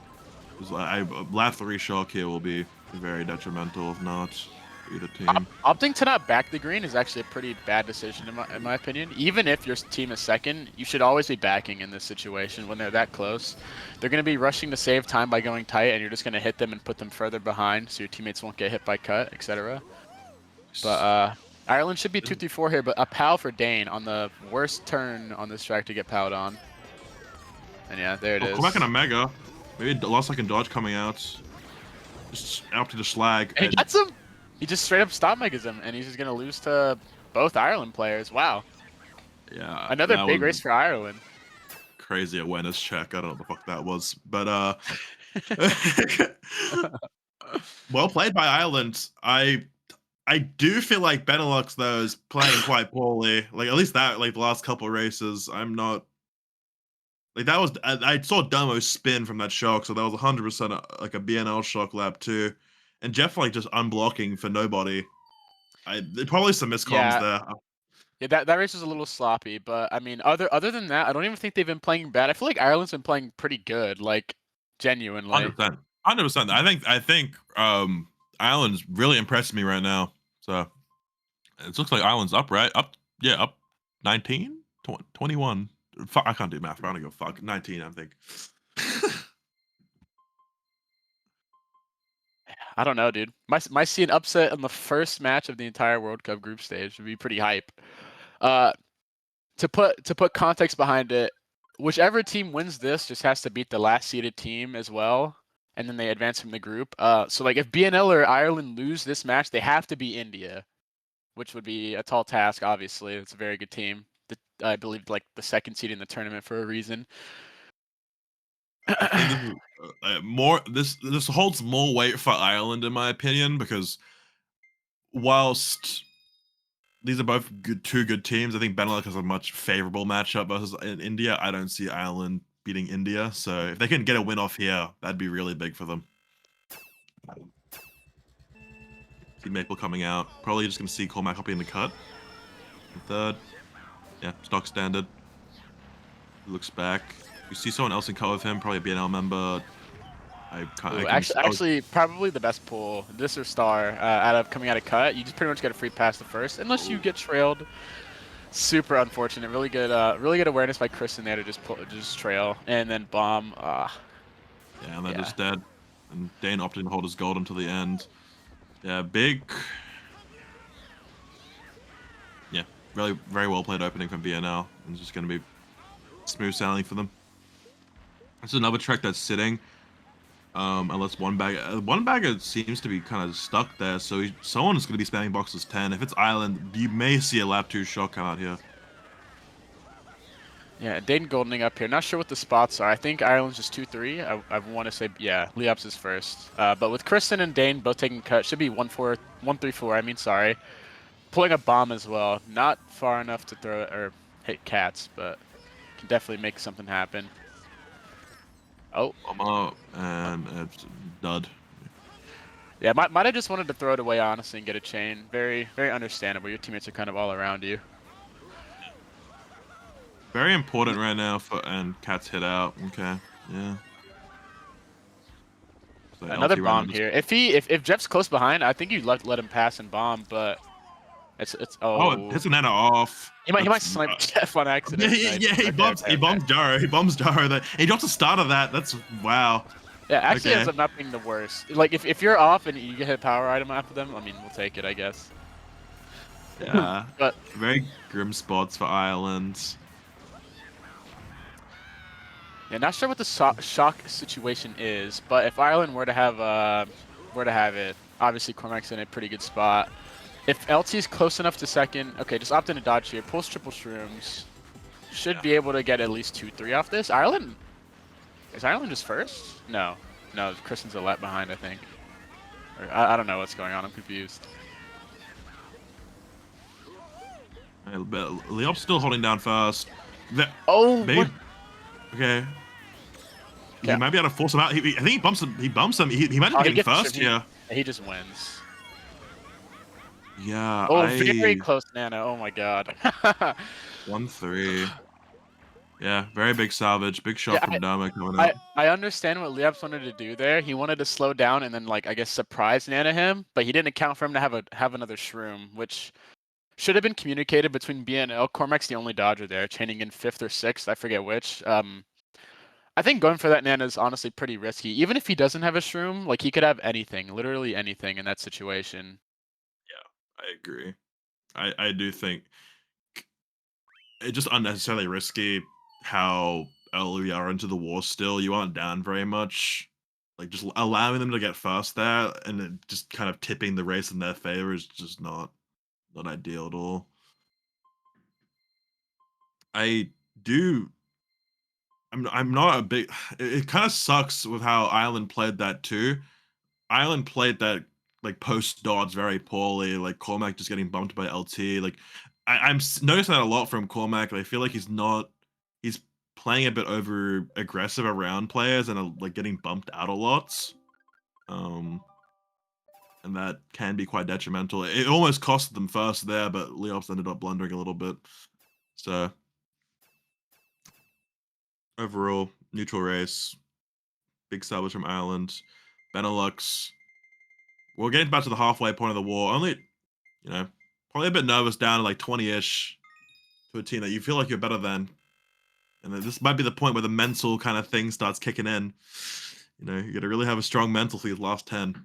Lap 3 shock here will be very detrimental if not for either team. Opting to not back the green is actually a pretty bad decision in my opinion. Even if your team is second, you should always be backing in this situation when they're that close. They're going to be rushing to save time by going tight, and you're just going to hit them and put them further behind so your teammates won't get hit by cut, etc. But Ireland should be 2-3-4 here, but a POW for Dane on the worst turn on this track to get POW'd on. And yeah, there it is. Come back in a mega. Maybe a last second dodge coming out. Just out to the slag. And he gets him! He just straight up stop megas him, and he's just going to lose to both Ireland players. Wow. Yeah. Another big race for Ireland. Crazy awareness check. I don't know what the fuck that was. But, well played by Ireland. I do feel like Benelux though is playing quite poorly. Like at least the last couple of races, I'm not like that was. I saw Damo spin from that shock, so that was 100% like a BNL shock lap too, and Jeff just unblocking for nobody. Probably some miscoms there. Yeah, that race was a little sloppy, but I mean, other than that, I don't even think they've been playing bad. I feel like Ireland's been playing pretty good, like genuinely. 100%. I think Ireland's really impressed me right now. So it looks like Ireland's up, right? Up 19? 21. Fuck, I can't do math, but I'm gonna go fuck. 19, I think. I don't know, dude. Might see an upset in the first match of the entire World Cup group stage would be pretty hype. To put context behind it, whichever team wins this just has to beat the last seeded team as well, and then they advance from the group. So like if BNL or Ireland lose this match, they have to beat India, which would be a tall task. Obviously, it's a very good team. I believe like the second seed in the tournament for a reason. I think this holds more weight for Ireland in my opinion, because whilst these are both two good teams, I think Benelux has a much favorable matchup versus India. I don't see Ireland beating India, so if they can get a win off here, that'd be really big for them. See Maple coming out. Probably just gonna see Cormac up in the cut. Third. Yeah, stock standard. Looks back. You see someone else in cut with him, probably a BNL member. Actually, probably the best pull, this or Star, coming out of cut. You just pretty much get a free pass the first, unless you get trailed. Super unfortunate. Really good awareness by Kristen there to just trail, and then bomb. Yeah, and they're just dead. And Dane opted to hold his gold until the end. Yeah, big. Yeah, really very well played opening from BNL. It's just going to be smooth sailing for them. This is another track that's sitting. Unless one bagger seems to be kind of stuck there, so someone is going to be spamming boxes 10. If it's Ireland, you may see a lap 2 shot come out here. Yeah, Dane goldening up here. Not sure what the spots are. I think Ireland's just 2-3. I want to say, yeah, Leops is first. But with Kristen and Dane both taking cut, should be 1-3-4. I mean, sorry. Pulling a bomb as well. Not far enough to throw or hit cats, but can definitely make something happen. Oh. And it's dud. Yeah, might have just wanted to throw it away, honestly, and get a chain. Very, very understandable. Your teammates are kind of all around you. Very important right now and Cat's hit out. Okay, yeah. So Another bomb here. If Jeff's close behind, I think you let him pass and bomb, but it's it hits an off. He might snipe Jeff on accident. Yeah, he bombs Jaro. He bombs Jaro. He drops the start of that. That's wow. Yeah, actually ends up not being the worst. Like if you're off and you get a power item after them, I mean we'll take it, I guess. Yeah. But very grim spots for Ireland. Yeah, not sure what the shock situation is, but if Ireland were to have it, obviously Cormac's in a pretty good spot. If LT is close enough to second, okay, just opt in to dodge here. Pulls triple shrooms. should be able to get at least 2-3 off this. Ireland, is Ireland just first? No, Kristen's a lap behind, I think. Or, I don't know what's going on. I'm confused. Leop's still holding down first. Oh, maybe. Okay. He might be able to force him out. I think he bumps him. He might be getting first here. He just wins. Yeah. Oh, very close, Nana. Oh my god. 1-3. Yeah, very big salvage. Big shot from Dama coming out. I understand what Leops wanted to do there. He wanted to slow down and then, like, I guess surprise Nana him, but he didn't account for him to have another shroom, which should have been communicated between B and L. Cormac's the only dodger there, chaining in 5th or 6th. I forget which. I think going for that Nana is honestly pretty risky. Even if he doesn't have a shroom, like, he could have anything, literally anything in that situation. Yeah, I agree. I do think it's just unnecessarily risky how early we are into the war still. You aren't down very much. Like, just allowing them to get first there and then just kind of tipping the race in their favor is just not ideal at all. I'm not a big. It kind of sucks with how Ireland played that too. Ireland played that like post dodge very poorly. Like Cormac just getting bumped by LT. Like I'm noticing that a lot from Cormac. I feel like he's playing a bit over aggressive around players and like getting bumped out a lot. And that can be quite detrimental. It almost costed them first there, but Leops ended up blundering a little bit. So overall, neutral race. Big salvage from Ireland. Benelux. We're getting back to the halfway point of the war. Only, probably a bit nervous down to like 20-ish to a team that you feel like you're better than. And this might be the point where the mental kind of thing starts kicking in. You got to really have a strong mental for these last 10.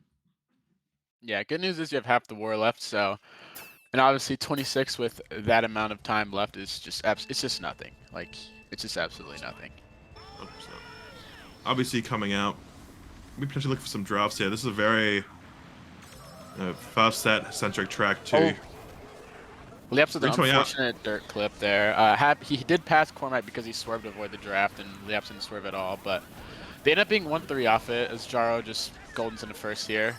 Yeah, good news is you have half the war left, so... And obviously 26 with that amount of time left is just... It's just nothing. Like, it's just absolutely nothing. 100%. Obviously coming out. We potentially look for some drafts here. This is a very... fast set centric track too. Leops with an unfortunate dirt clip there. He did pass Cormac because he swerved to avoid the draft, and Leops didn't swerve at all, but they end up being 1-3 off it as Jaro just goldens in the first here.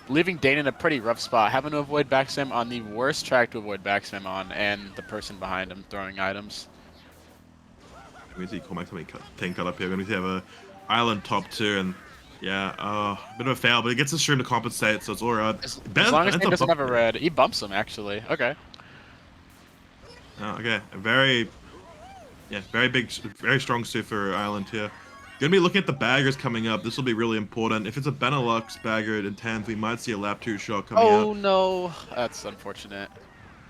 Leaving Dane in a pretty rough spot, having to avoid backsim on the worst track to avoid backsim on, and the person behind him throwing items. We see Cormac getting cut up here. We have a island top 2, and yeah, a bit of a fail, but he gets the stream to compensate, so it's all right. As long as he doesn't have a red, he bumps him actually. Okay. Okay, very big, very strong suit for Ireland here. Gonna be looking at the baggers coming up. This will be really important. If it's a Benelux bagger in 10th, we might see a lap 2 shot coming out. Oh no, that's unfortunate.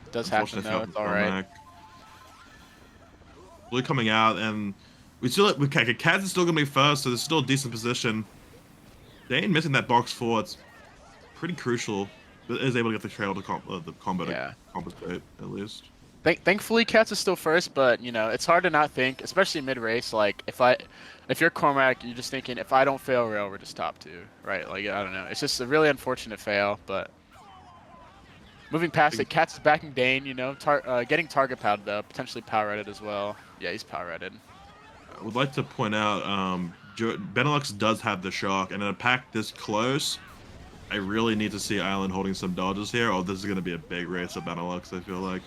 It does happen though. It's all right. Blue coming out, and Cats is still gonna be first, so there's still a decent position. Dane missing that box 4. It's pretty crucial. But is able to get the trail to the combo to compensate at least. Thankfully, Cats is still first, but it's hard to not think, especially mid-race. Like if you're Cormac, you're just thinking, if I don't fail rail, we're just top 2, right? Like I don't know. It's just a really unfortunate fail, but moving past it, Cats is backing Dane. Getting target powed though, potentially power redded as well. Yeah, he's power redded. I would like to point out, Benelux does have the shock, and in a pack this close, I really need to see Island holding some dodges here. Oh, this is going to be a big race at Benelux, I feel like.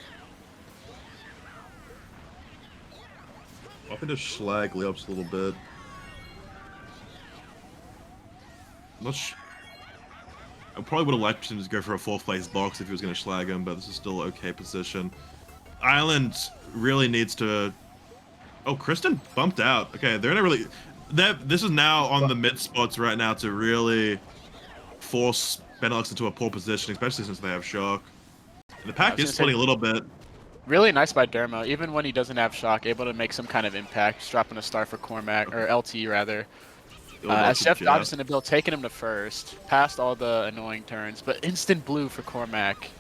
I'm going to schlag Leops a little bit. I probably would have liked him to go for a 4th place box if he was going to schlag him, but this is still okay position. Island really needs to... Oh, Kristen bumped out. Okay, they're gonna really... This is now on the mid spots right now to really force Benelux into a poor position, especially since they have shock. And the pack is splitting a little bit. Really nice by Dermo, even when he doesn't have shock, able to make some kind of impact, just dropping a star for Cormac, or LT rather. As Jeff dodges in the build, taking him to first, past all the annoying turns, but instant blue for Cormac.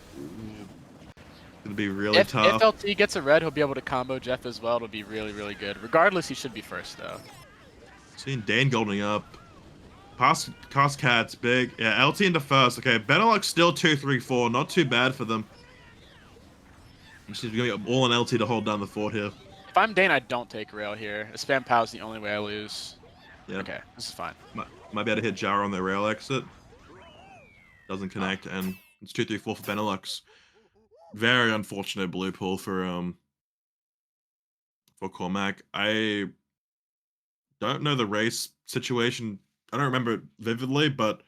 Gonna be really tough. If LT gets a red, he'll be able to combo Jeff as well. It'll be really, really good. Regardless, he should be first though. Seeing Dane goldening up. Cost Cats big. Yeah, LT into first. Okay, Benelux still 2-3-4. Not too bad for them. She's going all on LT to hold down the fort here. If I'm Dane, I don't take rail here. A spam pow is the only way I lose. Yeah. Okay, this is fine. Might be able to hit Jaro on the rail exit. Doesn't connect, and it's 2-3-4 for Benelux. Very unfortunate blue pull for Cormac. I don't know the race situation. I don't remember it vividly, but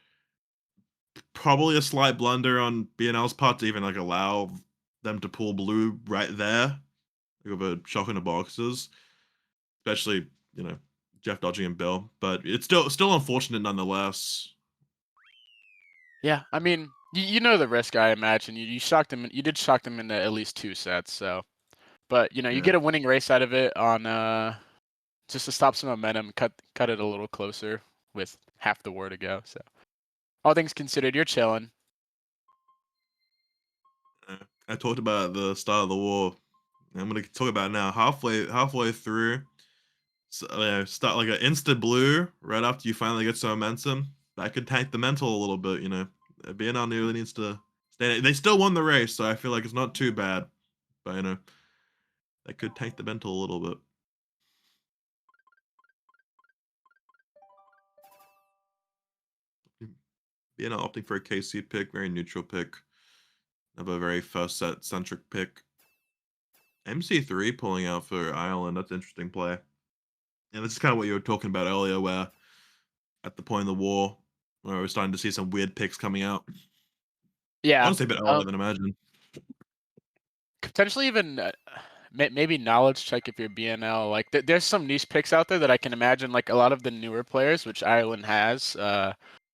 probably a slight blunder on BNL's part to even like allow them to pull blue right there with a shock in the boxes, especially Jeff dodging and Bill. But it's still unfortunate nonetheless. Yeah, I mean, you know the risk. I imagine you shocked him. You did shock them into at least 2 sets. So, but you Yeah. get a winning race out of it on just to stop some momentum, cut it a little closer with half the war to go. So, all things considered, you're chilling. I talked about the start of the war. I'm gonna talk about it now. Halfway through, start like an insta blue right after you finally get some momentum. That could tank the mental a little bit. BNL really needs to stay. They still won the race, so I feel like it's not too bad. But that could tank the mental a little bit. BNL opting for a KC pick, very neutral pick. Another very first set centric pick. MC3 pulling out for Ireland. That's an interesting play. And this is kind of what you were talking about earlier, where at the point of the war, where we're starting to see some weird picks coming out. Yeah, Honestly, a bit earlier than imagined. potentially even maybe knowledge check if you're BNL. Like there's some niche picks out there that I can imagine. Like a lot of the newer players, which Ireland has,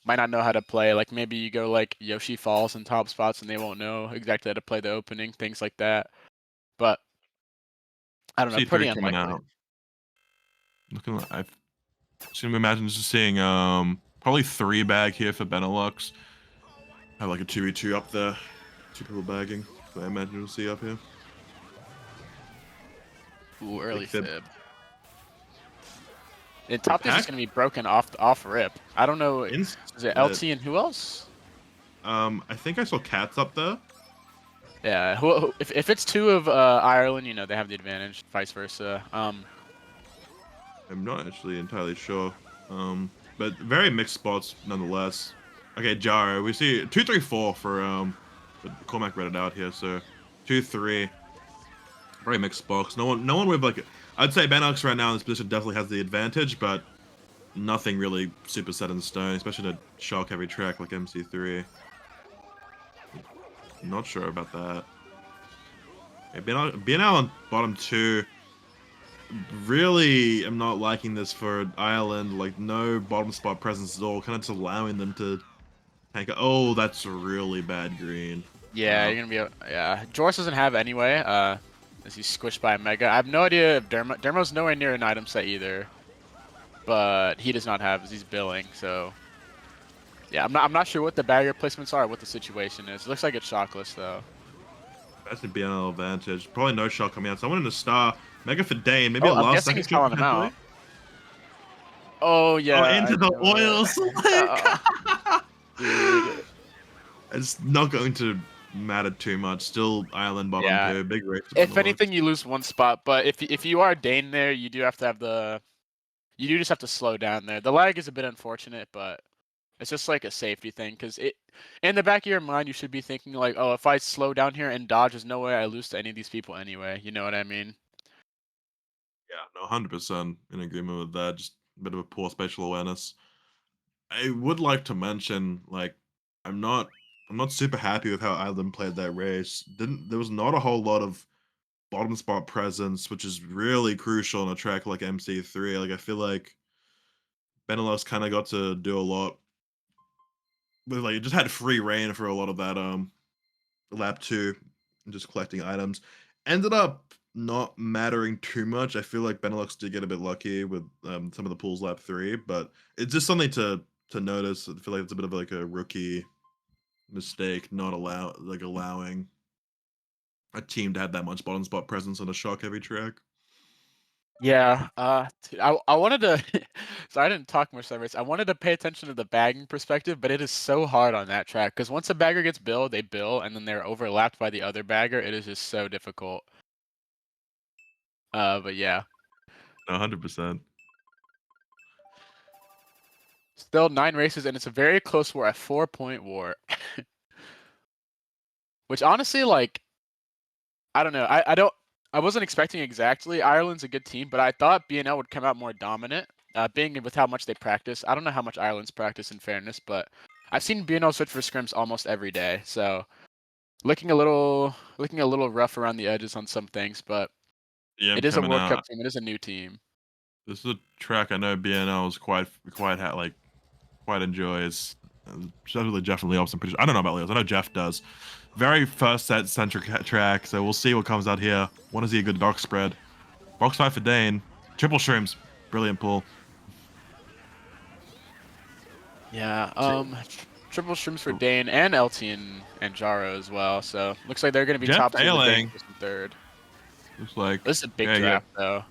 might not know how to play. Like maybe you go like Yoshi Falls in top spots and they won't know exactly how to play the opening, things like that. But I don't know, C3 pretty coming unlikely. out. Looking like I've seen imagine just seeing probably 3 bag here for Benelux. Have like a 2v2 up there. 2 people bagging. So I imagine we'll see up here. Ooh, early Big fib. fib. And top is pack? just gonna be broken off rip. I don't know. Is it LT and who else? I think I saw Cats up there. Yeah, if it's 2 of Ireland, they have the advantage. Vice versa. I'm not actually entirely sure. But very mixed spots nonetheless. Okay, Jaro. We see 2-3-4 for Cormac read it out here, so 2-3. Very mixed spots. No one with like I'd say Benelux right now in this position definitely has the advantage, but nothing really super set in stone, especially in a shock heavy track like MC3. Not sure about that. Okay, BNL on bottom 2. Really am not liking this for Ireland. Like, no bottom spot presence at all. Kind of just allowing them to tank it. Oh, that's a really bad green. Yeah, Wow. you're gonna be. Yeah, Joris doesn't have anyway. As he's squished by a Mega. I have no idea if Dermo's nowhere near an item set either, but he does not have as he's billing. So yeah, I'm not sure what the barrier placements are, what the situation is. It looks like it's shockless though. That's the BNL advantage. Probably no shot coming out. Someone in the star. Mega for Dane. Maybe a I'm last guessing second he's shot calling him potentially. out. Oh yeah. Oh, into the oil slick. Dude. It's not going to matter too much. Still Ireland bottom Yeah. 2. Big race. If anything, you lose 1 spot, but if you are Dane there, you do have to have you do just have to slow down there. The lag is a bit unfortunate, but it's just like a safety thing, because in the back of your mind, you should be thinking like, oh, if I slow down here and dodge, there's no way I lose to any of these people anyway. You know what I mean? Yeah, no, 100% in agreement with that. Just a bit of a poor spatial awareness. I would like to mention, like, I'm not super happy with how Ireland played that race. There was not a whole lot of bottom spot presence, which is really crucial on a track like MC3. Like, I feel like Benelux kind of got to do a lot with like it just had free reign for a lot of that lap 2 and just collecting items. Ended up not mattering too much. I feel like Benelux did get a bit lucky with some of the pulls lap 3, but it's just something to notice. I feel like it's a bit of like a rookie mistake, not allowing a team to have that much bottom spot presence on a shock heavy track. Yeah. I wanted to. So I didn't talk much that race. I wanted to pay attention to the bagging perspective, but it is so hard on that track because once a bagger gets billed, they bill, and then they're overlapped by the other bagger. It is just so difficult. But yeah, 100%. still 9 races, and it's a very close war, a 4-point war. Which honestly, like, I don't know. I wasn't expecting exactly. Ireland's a good team, but I thought BNL would come out more dominant, being with how much they practice. I don't know how much Ireland's practice in fairness, but I've seen BNL switch for scrims almost every day. So looking a little rough around the edges on some things, but Yeah, I'm it is a coming World Cup out. team. It is a new team. This is a track I know BNL is quite enjoys. Definitely off. I'm pretty sure. I don't know about Leos. I know Jeff does. Very first set centric track, so we'll see what comes out here. Want to see a good dock spread. Box five for Dane. Triple shrooms. Brilliant pull. Yeah. Triple shrooms for Dane and LT and Jaro as well. So looks like they're going to be Jeff top 2 with failing. Dane in third. Looks like This is a big draft though.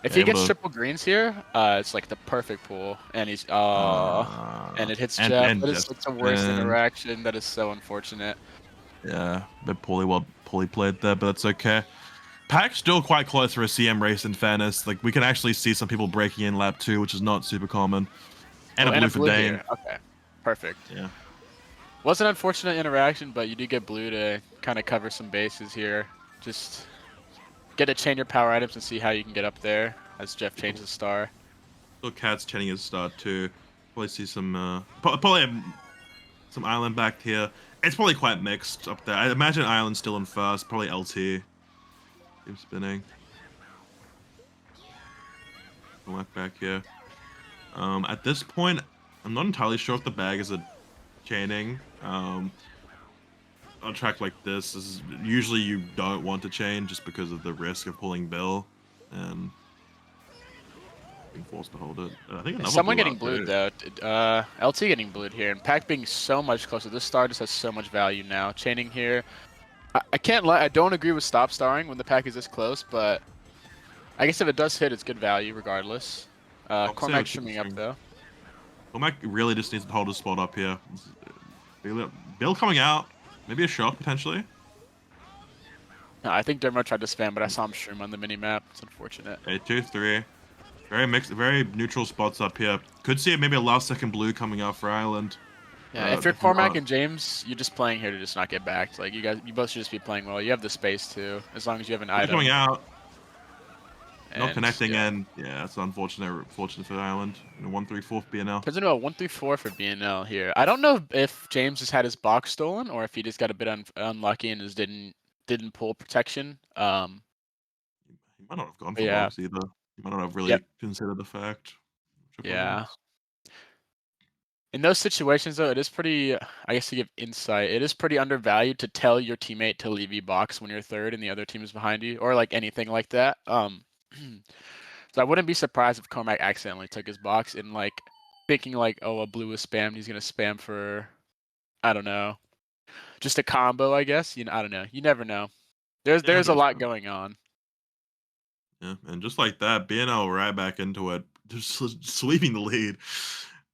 If Yeah, he gets able to- triple greens here, it's like the perfect pool, and he's and it hits Jeff. and That is Jeff- such a worst and- interaction. That is so unfortunate. Yeah, a bit poorly played there, but that's okay. Pack's still quite close for a CM race in fairness. Like, we can actually see some people breaking in lap 2, which is not super common. And a blue for Dane. Here. Okay, perfect. Yeah. Was an unfortunate interaction, but you do get blue to kind of cover some bases here. Just get to chain your power items and see how you can get up there as Jeff changes star. Still Cat's chaining his start too. Probably see some probably some Island back here. It's probably quite mixed up there. I imagine Island still in first. Probably LT. Keep spinning. Back here. At this point, I'm not entirely sure if the bag is a chaining. On a track like this, usually you don't want to chain just because of the risk of pulling Bill and being forced to hold it. I think another Someone blue getting out blued there. though. LT getting blued here, and Pack being so much closer. This star just has so much value now. Chaining here. I can't lie. I don't agree with stop starring when the pack is this close, but I guess if it does hit, it's good value regardless. Cormac's trimming up though. Cormac really just needs to hold his spot up here. Bill coming out. Maybe a shot, potentially. No, I think Dermo tried to spam, but I saw him shroom on the mini map. It's unfortunate. Okay, 2-3. Very mixed, very neutral spots up here. Could see maybe a last second blue coming out for Island. Yeah, if you're Cormac and James, you're just playing here to just not get backed. Like, you both should just be playing well. You have the space too, as long as you have an item. Coming out. Not And, connecting yeah. in. Yeah, that's unfortunate for Island. 1-3-4 for BNL. President about 1-3-4 for BNL here. I don't know if James has had his box stolen or if he just got a bit unlucky and just didn't pull protection. He might not have gone for Yeah. box either. He might not have really considered the fact. Yeah. In those situations, though, it is pretty, I guess to give insight, it is pretty undervalued to tell your teammate to leave you box when you're third and the other team is behind you, or like anything like that. So I wouldn't be surprised if Cormac accidentally took his box and like thinking like, oh, a blue was spammed, he's gonna spam for, I don't know, just a combo, I guess. I don't know. You never know. There's a lot going on. Yeah, and just like that, BNL right back into it, just sweeping the lead.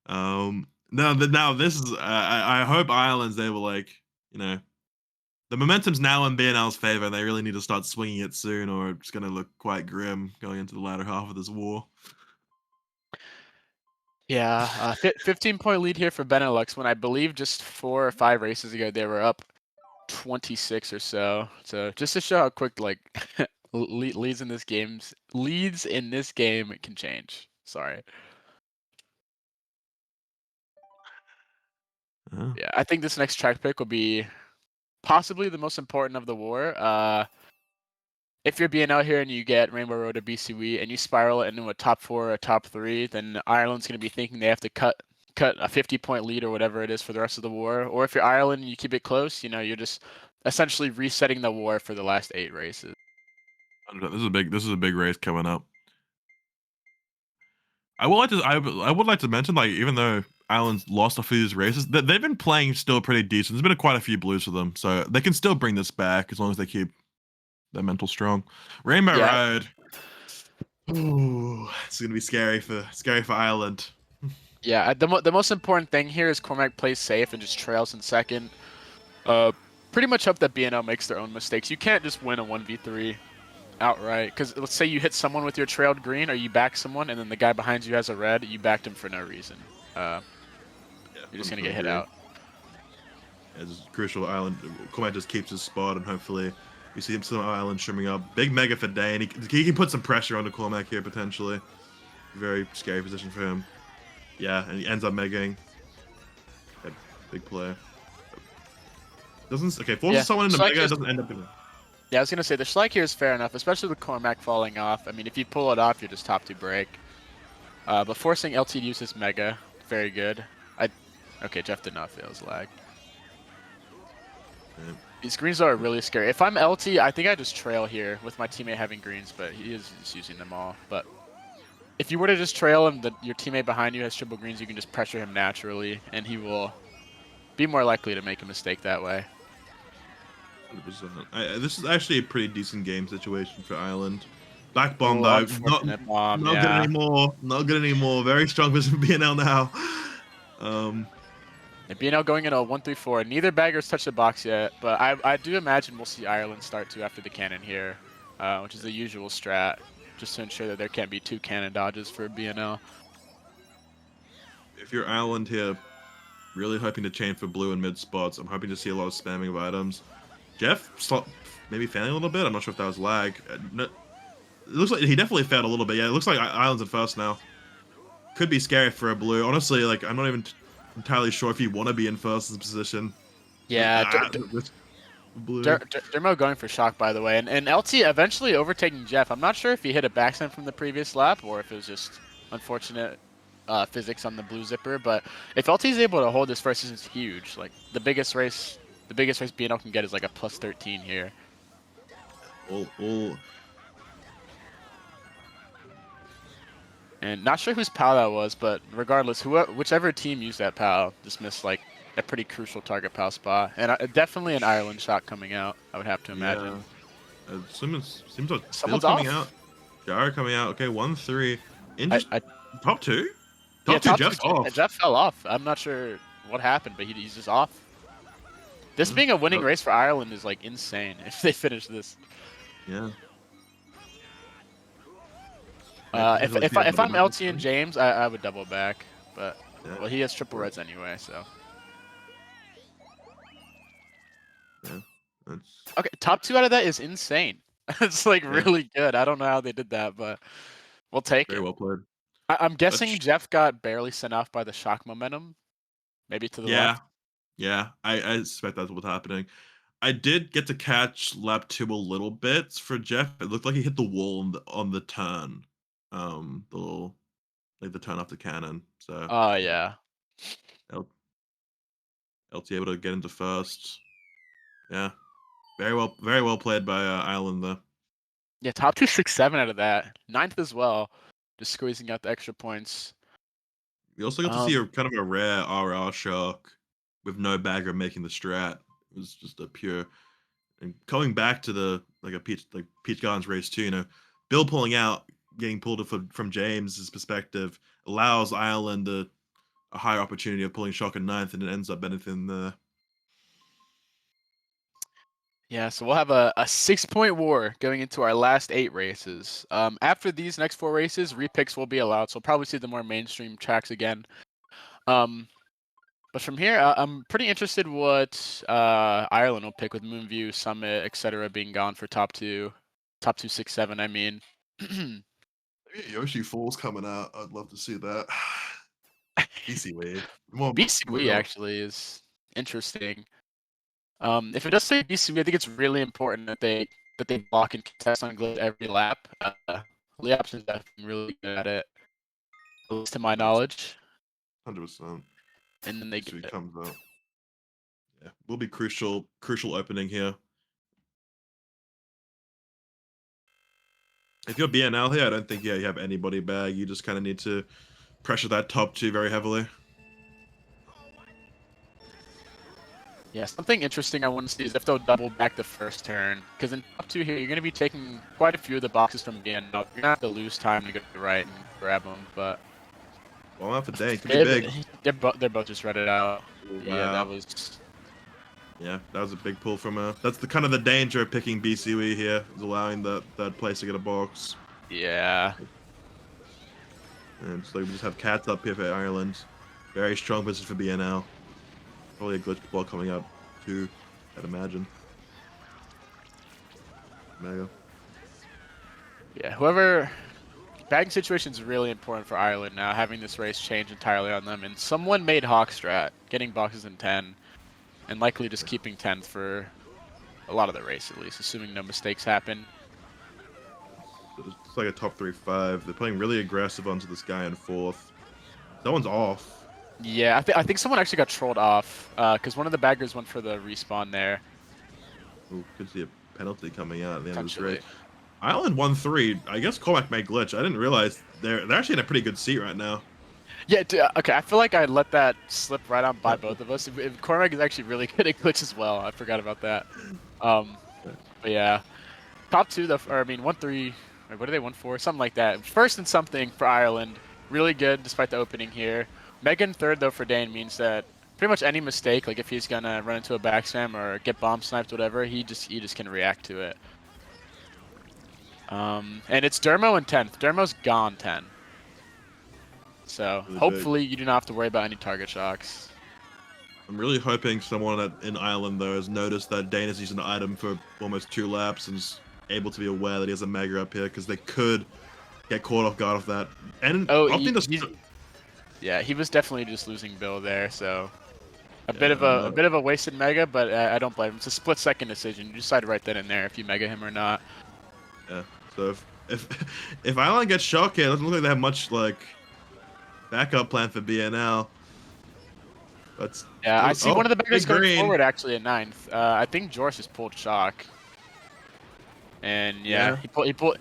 Now this is I hope Ireland's able, like, the momentum's now in BNL's favor, and they really need to start swinging it soon, or it's going to look quite grim going into the latter half of this war. Yeah, 15-point lead here for Benelux when I believe just 4 or 5 races ago they were up 26 or so. So just to show how quick like leads in this game can change. Sorry. Oh. Yeah, I think this next track pick will be possibly the most important of the war. If you're BNL here and you get Rainbow Road or BCW and you spiral it into a top 4 or a top 3, then Ireland's going to be thinking they have to cut a 50-point lead or whatever it is for the rest of the war. Or if you're Ireland and you keep it close, you're just essentially resetting the war for the last 8 races. This is a big race coming up. I would like to mention, like, even though Ireland's lost a few of these races, they've been playing still pretty decent. There's been quite a few blues for them, so they can still bring this back as long as they keep their mental strong. Rainbow Road. Ooh, it's gonna be scary for Ireland. Yeah, the most important thing here is Cormac plays safe and just trails in second. Pretty much hope that BNL makes their own mistakes. You can't just win a 1v3 outright. Because let's say you hit someone with your trailed green, or you back someone, and then the guy behind you has a red, you backed him for no reason. Yeah, You're just gonna I get hit agree. out. Yeah, this is crucial. Island Cormac just keeps his spot, and hopefully we see some Island shimming up. Big mega for Dane. He can put some pressure on the Cormac here potentially. Very scary position for him. Yeah, and he ends up megaing. Yeah, big play. Doesn't forces someone into Schleich mega. is- Doesn't end up in it. Yeah, I was gonna say the Schleich here is fair enough, especially with Cormac falling off. I mean, if you pull it off, you're just top 2 break. But forcing LT to use his mega, very good. Okay, Jeff did not fail his lag. Yeah. These greens are really scary. If I'm LT, I think I just trail here with my teammate having greens, but he is just using them all. But if you were to just trail and your teammate behind you has triple greens, you can just pressure him naturally, and he will be more likely to make a mistake that way. 100%. This is actually a pretty decent game situation for Ireland. Back bomb Oh, though, unfortunate bomb, not good anymore. Not good anymore. Very strong position for BNL now. And BNL going in a 1-3-4. Neither baggers touched the box yet, but I do imagine we'll see Ireland start to after the cannon here, which is the usual strat, just to ensure that there can't be 2 cannon dodges for BNL. If you're Ireland here, really hoping to chain for blue and mid spots. I'm hoping to see a lot of spamming of items. Jeff maybe failing a little bit. I'm not sure if that was lag. No, it looks like he definitely failed a little bit. Yeah, it looks like Ireland's in first now. Could be scary for a blue. Honestly, like I'm not even entirely sure if you want to be in first position. Yeah, blue. Dermo going for shock, by the way, and LT eventually overtaking Jeff. I'm not sure if he hit a backside from the previous lap or if it was just unfortunate physics on the blue zipper. But if LT is able to hold this first, this is huge. Like the biggest race BNL can get is like a +13 here. And not sure whose POW that was, but regardless, whichever team used that POW just missed like a pretty crucial target POW spot, and definitely an Ireland shot coming out. I would have to imagine. Yeah. Seems like Someone's Bill coming off. out. Jaro coming out. Okay, 1-3. Top 2? Yeah, Top 2, Jeff's off. Jeff fell off. I'm not sure what happened, but he's just off. This being a winning race for Ireland is like insane if they finish this. Yeah. If I'm LT and James, I would double back, but well, he has triple reds anyway, so. Yeah. Okay, top 2 out of that is insane. It's like really good. I don't know how they did that, but we'll take it. Very well played. I'm guessing Jeff got barely sent off by the shock momentum, maybe to the left. Yeah, I suspect that's what's happening. I did get to catch lap 2 a little bit for Jeff. It looked like he hit the wall on the turn. The turn off the cannon. So Oh yeah. LT able to get into first. Yeah. Very well played by Ireland though. Yeah, top 2, 6, 7 out of that. 9th as well. Just squeezing out the extra points. We also got to see a kind of a rare RR shock with no bagger making the strat. It was just a pure. And coming back to the Peach Gardens race too, Bill pulling out, getting pulled from James's perspective allows Ireland a higher opportunity of pulling shock in 9th, and it ends up benefiting the. Yeah, so we'll have a 6-point war going into our last 8 races. After these next 4 races, repicks will be allowed, so we'll probably see the more mainstream tracks again. But from here, I'm pretty interested what Ireland will pick with Moonview, Summit, etc. being gone for top 2, 6, 7. I mean, Yoshi Falls coming out. I'd love to see that. BC Wave. BCW actually is interesting. If it does say BCW, I think it's really important that they block and contest on glitch every lap. Leops is definitely really good at it, at least to my knowledge. 100%. And then they get it. Comes out. Yeah, will be crucial opening here. If you're BNL here, I don't think you have anybody bag. You just kind of need to pressure that top 2 very heavily. Yeah, something interesting I want to see is if they'll double back the first turn. Because in top 2 here, you're going to be taking quite a few of the boxes from BNL. You're going to have to lose time to go to the right and grab them, but... Well, out for day. Could be big. They're both just read it out. Wow. Yeah, that was... Yeah, that was a big pull from her. That's the kind of the danger of picking BCW here, is allowing the third place to get a box. Yeah. And so we just have cats up here for Ireland. Very strong position for BNL. Probably a glitch ball coming up too, I'd imagine. Mega. Yeah, whoever... Bagging situation is really important for Ireland now, having this race change entirely on them. And someone made Hawkstrat, getting boxes in 10, and likely just keeping 10th for a lot of the race at least, assuming no mistakes happen. It's like a top 3-5. They're playing really aggressive onto this guy in 4th. Someone's off. Yeah, I think someone actually got trolled off, because one of the baggers went for the respawn there. Ooh, could see a penalty coming out at the end of this Potentially. race. Ireland 1-3. I guess Cormac may glitch. I didn't realize they're actually in a pretty good seat right now. Yeah, okay, I feel like I let that slip right on by both of us. If Cormac is actually really good at glitch as well. I forgot about that. But yeah. Top 2, though, or I mean, 1-3, what are they, 1-4? Something like that. First and something for Ireland. Really good despite the opening here. Megan 3rd, though, for Dane means that pretty much any mistake, like if he's going to run into a back spam or get bomb sniped, whatever, he just can react to it. And it's Dermo in 10th. Dermo's gone 10. So Really hopefully you do not have to worry about any target shocks. I'm really hoping someone in Ireland, though, has noticed that Dane has used an item for almost 2 laps and is able to be aware that he has a Mega up here, because they could get caught off guard of that. And yeah, he was definitely just losing Bill there, so a bit of a wasted Mega, but I don't blame him. It's a split-second decision. You decide right then and there if you Mega him or not. Yeah. So if Ireland gets shocked here, it doesn't look like they have much like backup plan for BNL. But yeah, I see one of the baggers going green forward actually at 9th. I think Jorce has pulled shock. And yeah, he pulled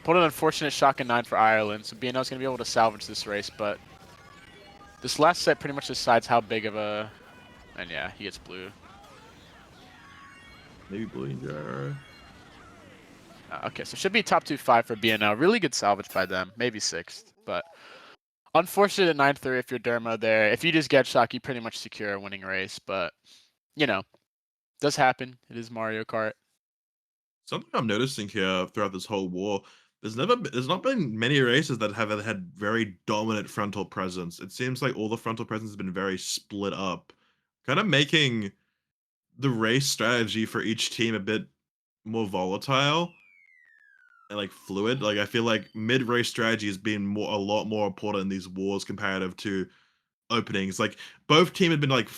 an unfortunate shock in 9 for Ireland, so BNL's gonna be able to salvage this race, but this last set pretty much decides how big of a, and yeah, he gets blue. Maybe blue and gyro. Okay, so should be top 2-5 for BNL. Really good salvage by them, maybe 6th, but unfortunate at 9-3 if you're Dermo there. If you just get shock, you pretty much secure a winning race, but you know, does happen. It is Mario Kart. Something I'm noticing here throughout this whole war, there's not been many races that have had very dominant frontal presence. It seems like all the frontal presence has been very split up, kind of making the race strategy for each team a bit more volatile and like fluid. Like I feel like mid-race strategy has been a lot more important in these wars comparative to openings. Like both team had been like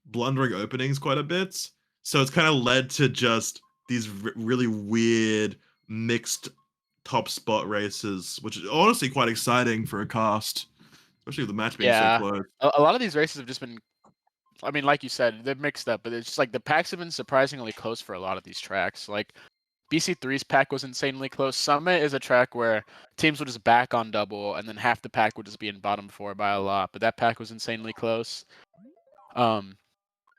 blundering openings quite a bit, so it's kind of led to just these really weird mixed top spot races, which is honestly quite exciting for a cast, especially with the match being so close. A lot of these races have just been, I mean, like you said, they're mixed up, but it's just like the packs have been surprisingly close for a lot of these tracks. Like BC3's pack was insanely close. Summit is a track where teams would just back on double, and then half the pack would just be in bottom 4 by a lot. But that pack was insanely close. I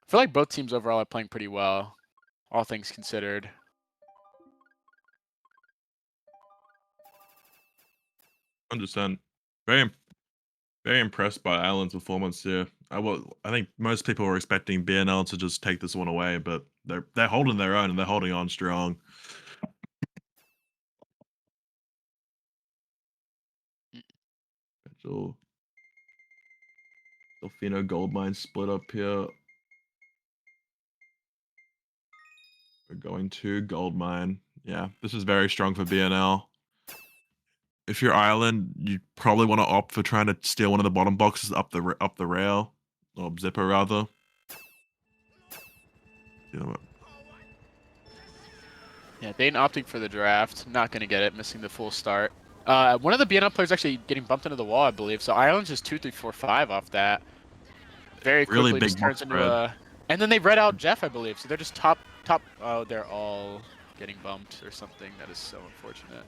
feel like both teams overall are playing pretty well, all things considered. Understand. Very, very impressed by Alan's performance here. I think most people were expecting BNL to just take this one away, but they're holding their own and they're holding on strong. Potential Delfino gold mine split up here. We're going to gold mine. Yeah, this is very strong for BNL. If you're Ireland, you probably want to opt for trying to steal one of the bottom boxes up the rail, or zipper rather. You know what? Yeah, Dane opting for the draft. Not going to get it, missing the full start. One of the BNL players actually getting bumped into the wall, I believe. So Ireland's just 2, 3, 4, 5 off that. Very quickly Really big just turns box into a... And then they read out Jeff, I believe. So they're just top... Oh, they're all getting bumped or something. That is so unfortunate.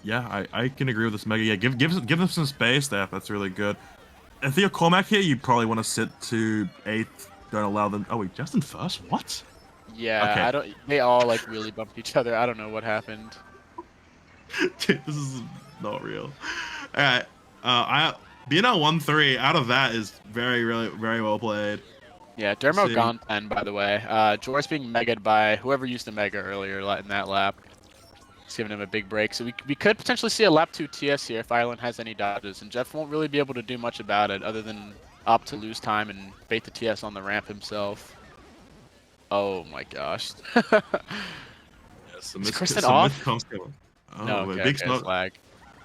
Yeah, I can agree with this Mega. Yeah, give them some space. That's really good. If you're Cormac here, you probably want to sit to 8th. Don't allow them. Oh wait, Justin first? What? Yeah, Okay. I don't. They all like really bumped each other. I don't know what happened. Dude, this is not real. All right, BNL 1-3 out of that is very well played. Yeah, Dermo see. gone 10, by the way. Jor's being megaed by whoever used the mega earlier in that lap. It's giving him a big break. So we could potentially see a lap 2 TS here if Ireland has any dodges. And Jeff won't really be able to do much about it other than opt to lose time and bait the TS on the ramp himself. Oh my gosh. Some Is mis- Kristen some off? miscoms coming. Oh, No, wait, okay, big okay, smoke. it's lag.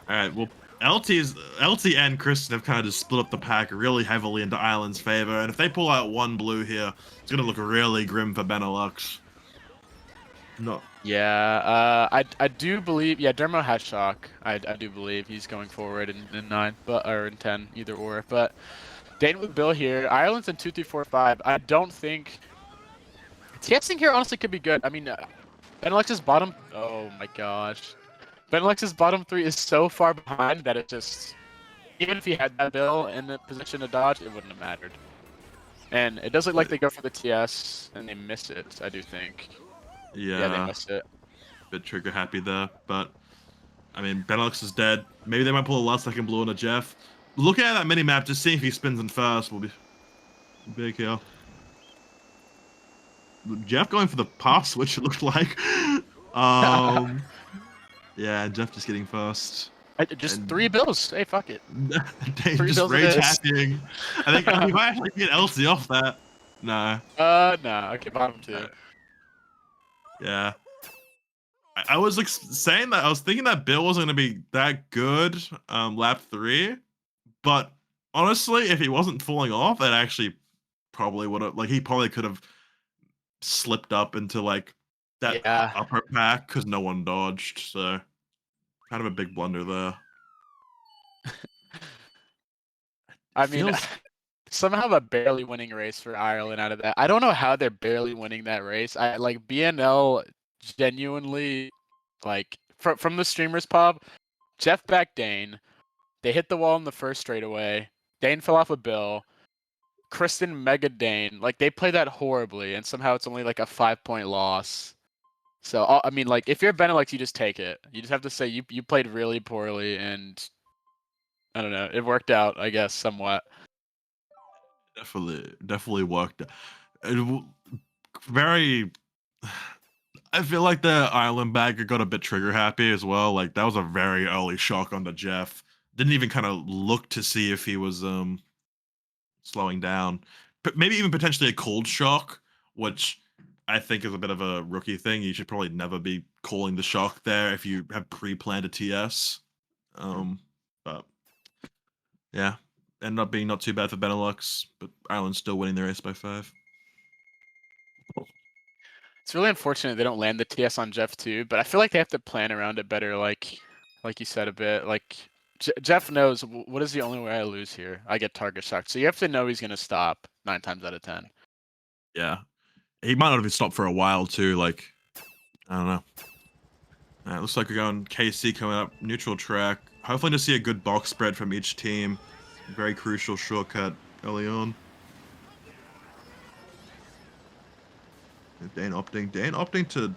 All right, well, LT and Kristen have kind of just split up the pack really heavily into Ireland's favor, and if they pull out one blue here, it's gonna look really grim for Benelux. No, Yeah, I do believe, yeah, Dermo has shock. I do believe he's going forward in 9, or in 10, either or. But Dane with Bill here. Ireland's in 2, 3, 4, 5. I don't think TSing here honestly could be good. I mean, Benelux's bottom. Oh my gosh, Benelux's bottom 3 is so far behind that it just, even if he had that Bill in the position to dodge, it wouldn't have mattered. And it does look like they go for the TS and they miss it. I do think. Yeah, they missed it. bit trigger happy there, but I mean, Benelux is dead. Maybe they might pull a last second blue on a Jeff. Looking at that mini map, just seeing if he spins in first will be big here. Jeff going for the pass switch, it looked like. Yeah, Jeff just getting first. Just And- 3 bills. Hey, fuck it. Dave 3 just bills it rage is. happying. I think we might actually get LC off that. No. No. Okay, bottom 2. Yeah. I was like saying that I was thinking that Bill wasn't gonna be that good lap 3, but honestly, if he wasn't falling off, that actually probably would have he probably could have slipped up into like that Yeah. upper pack because no one dodged. So kind of a big blunder there. I mean, Feels- somehow a barely winning race for Ireland out of that. I don't know how they're barely winning that race. I like BNL genuinely like from the streamers pub. Jeff backed Dane. They hit the wall in the first straightaway. Dane fell off a Bill. Kristen mega Dane. Like they played that horribly, and somehow it's only like a 5-point loss. So I mean, like if you're Benelux, you just take it. You just have to say you played really poorly, and I don't know, it worked out, I guess, somewhat. Definitely worked. Very. I feel like the Island bagger got a bit trigger happy as well. Like that was a very early shock onto Jeff. Didn't even kind of look to see if he was slowing down. But maybe even potentially a cold shock, which I think is a bit of a rookie thing. You should probably never be calling the shock there if you have pre-planned a TS. But yeah, ended up being not too bad for Benelux, but Ireland's still winning the race by 5. It's really unfortunate they don't land the TS on Jeff too, but I feel like they have to plan around it better. Like you said a bit. Like Jeff knows what is the only way I lose here. I get target shocked, so you have to know he's gonna stop 9 times out of 10. Yeah, he might not have stopped for a while too. Like I don't know. Looks like we're going KC coming up neutral track. Hopefully to see a good box spread from each team. Very crucial shortcut early on. Dane opting to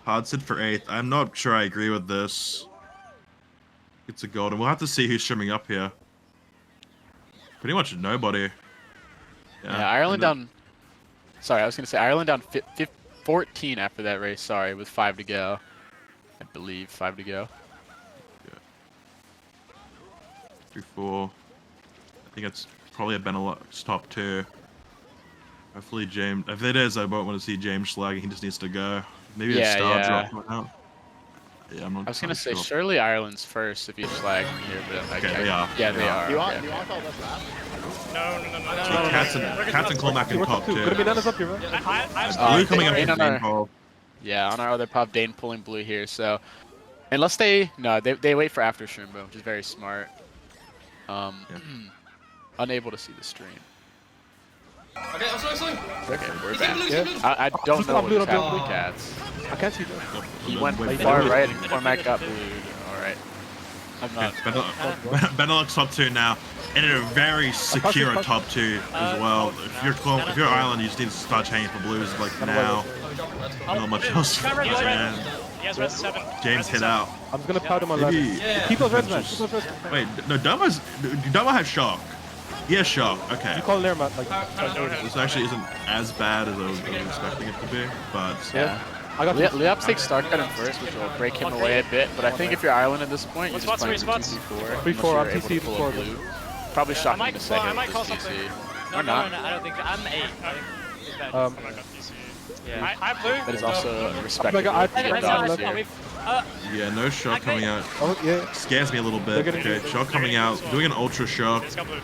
hard sit for 8th. I'm not sure I agree with this. It's a golden. We'll have to see who's shimming up here. Pretty much nobody. Yeah, Ireland down. Sorry, I was gonna say Ireland down 14 after that race. Sorry, with 5 to go. I believe 5 to go. Yeah. 3-4. I think it's probably a Benelux top 2. Hopefully James, if it is, I won't want to see James slagging. He just needs to go. Maybe a star drop went out. Yeah, I'm not. I was gonna say sure. surely Ireland's first if you flag here, but like, Okay, they are. Yeah, they are. You okay, want okay. all this lap? No. Cats and Colmac in top 2. Could be none up here, man. Blue coming up Dane to on main our- ball. Yeah, on our other pub, Dane pulling blue here. So unless they wait for after Shrimbo, which is very smart. Unable to see the stream. Okay, I'm sorry. Okay, we're He's back. blue, he's blue. I don't know what blue, just blue. happened to Cats. I can't see that. He went Wait, far Benelux- right and Cormac got blue. Alright. I'm not. Benelux top 2 now, and in a very secure top 2 as well. If you're Ireland, you just need to start changing for blues like now. Not much else. Man. He has red 7. James hit out. I'm just gonna powder my left. Maybe. Keep those reds, man. Keep those reds. Wait, no, Doma has shock. Yeah, shock. Okay. You call it there, man. Like, This actually isn't as bad as I was expecting it to be, but Yeah. I got Leops takes Star Cut in first, which will break him away a bit, but I think if you're Island at this point, you're just playing for 2v4. 3-4, I'm unless you're TC able to pull a before. blue. Probably shocking in a second. I might call with this something. TC. No, Or not. No, I don't think so. I'm 8. Um, Yeah. I have blue. That is also respectable. I for your think dogs I- here. yeah, no shock coming out. Oh, yeah. Scares me a little bit. Okay, shock coming out, doing an ultra shock. It's got blue.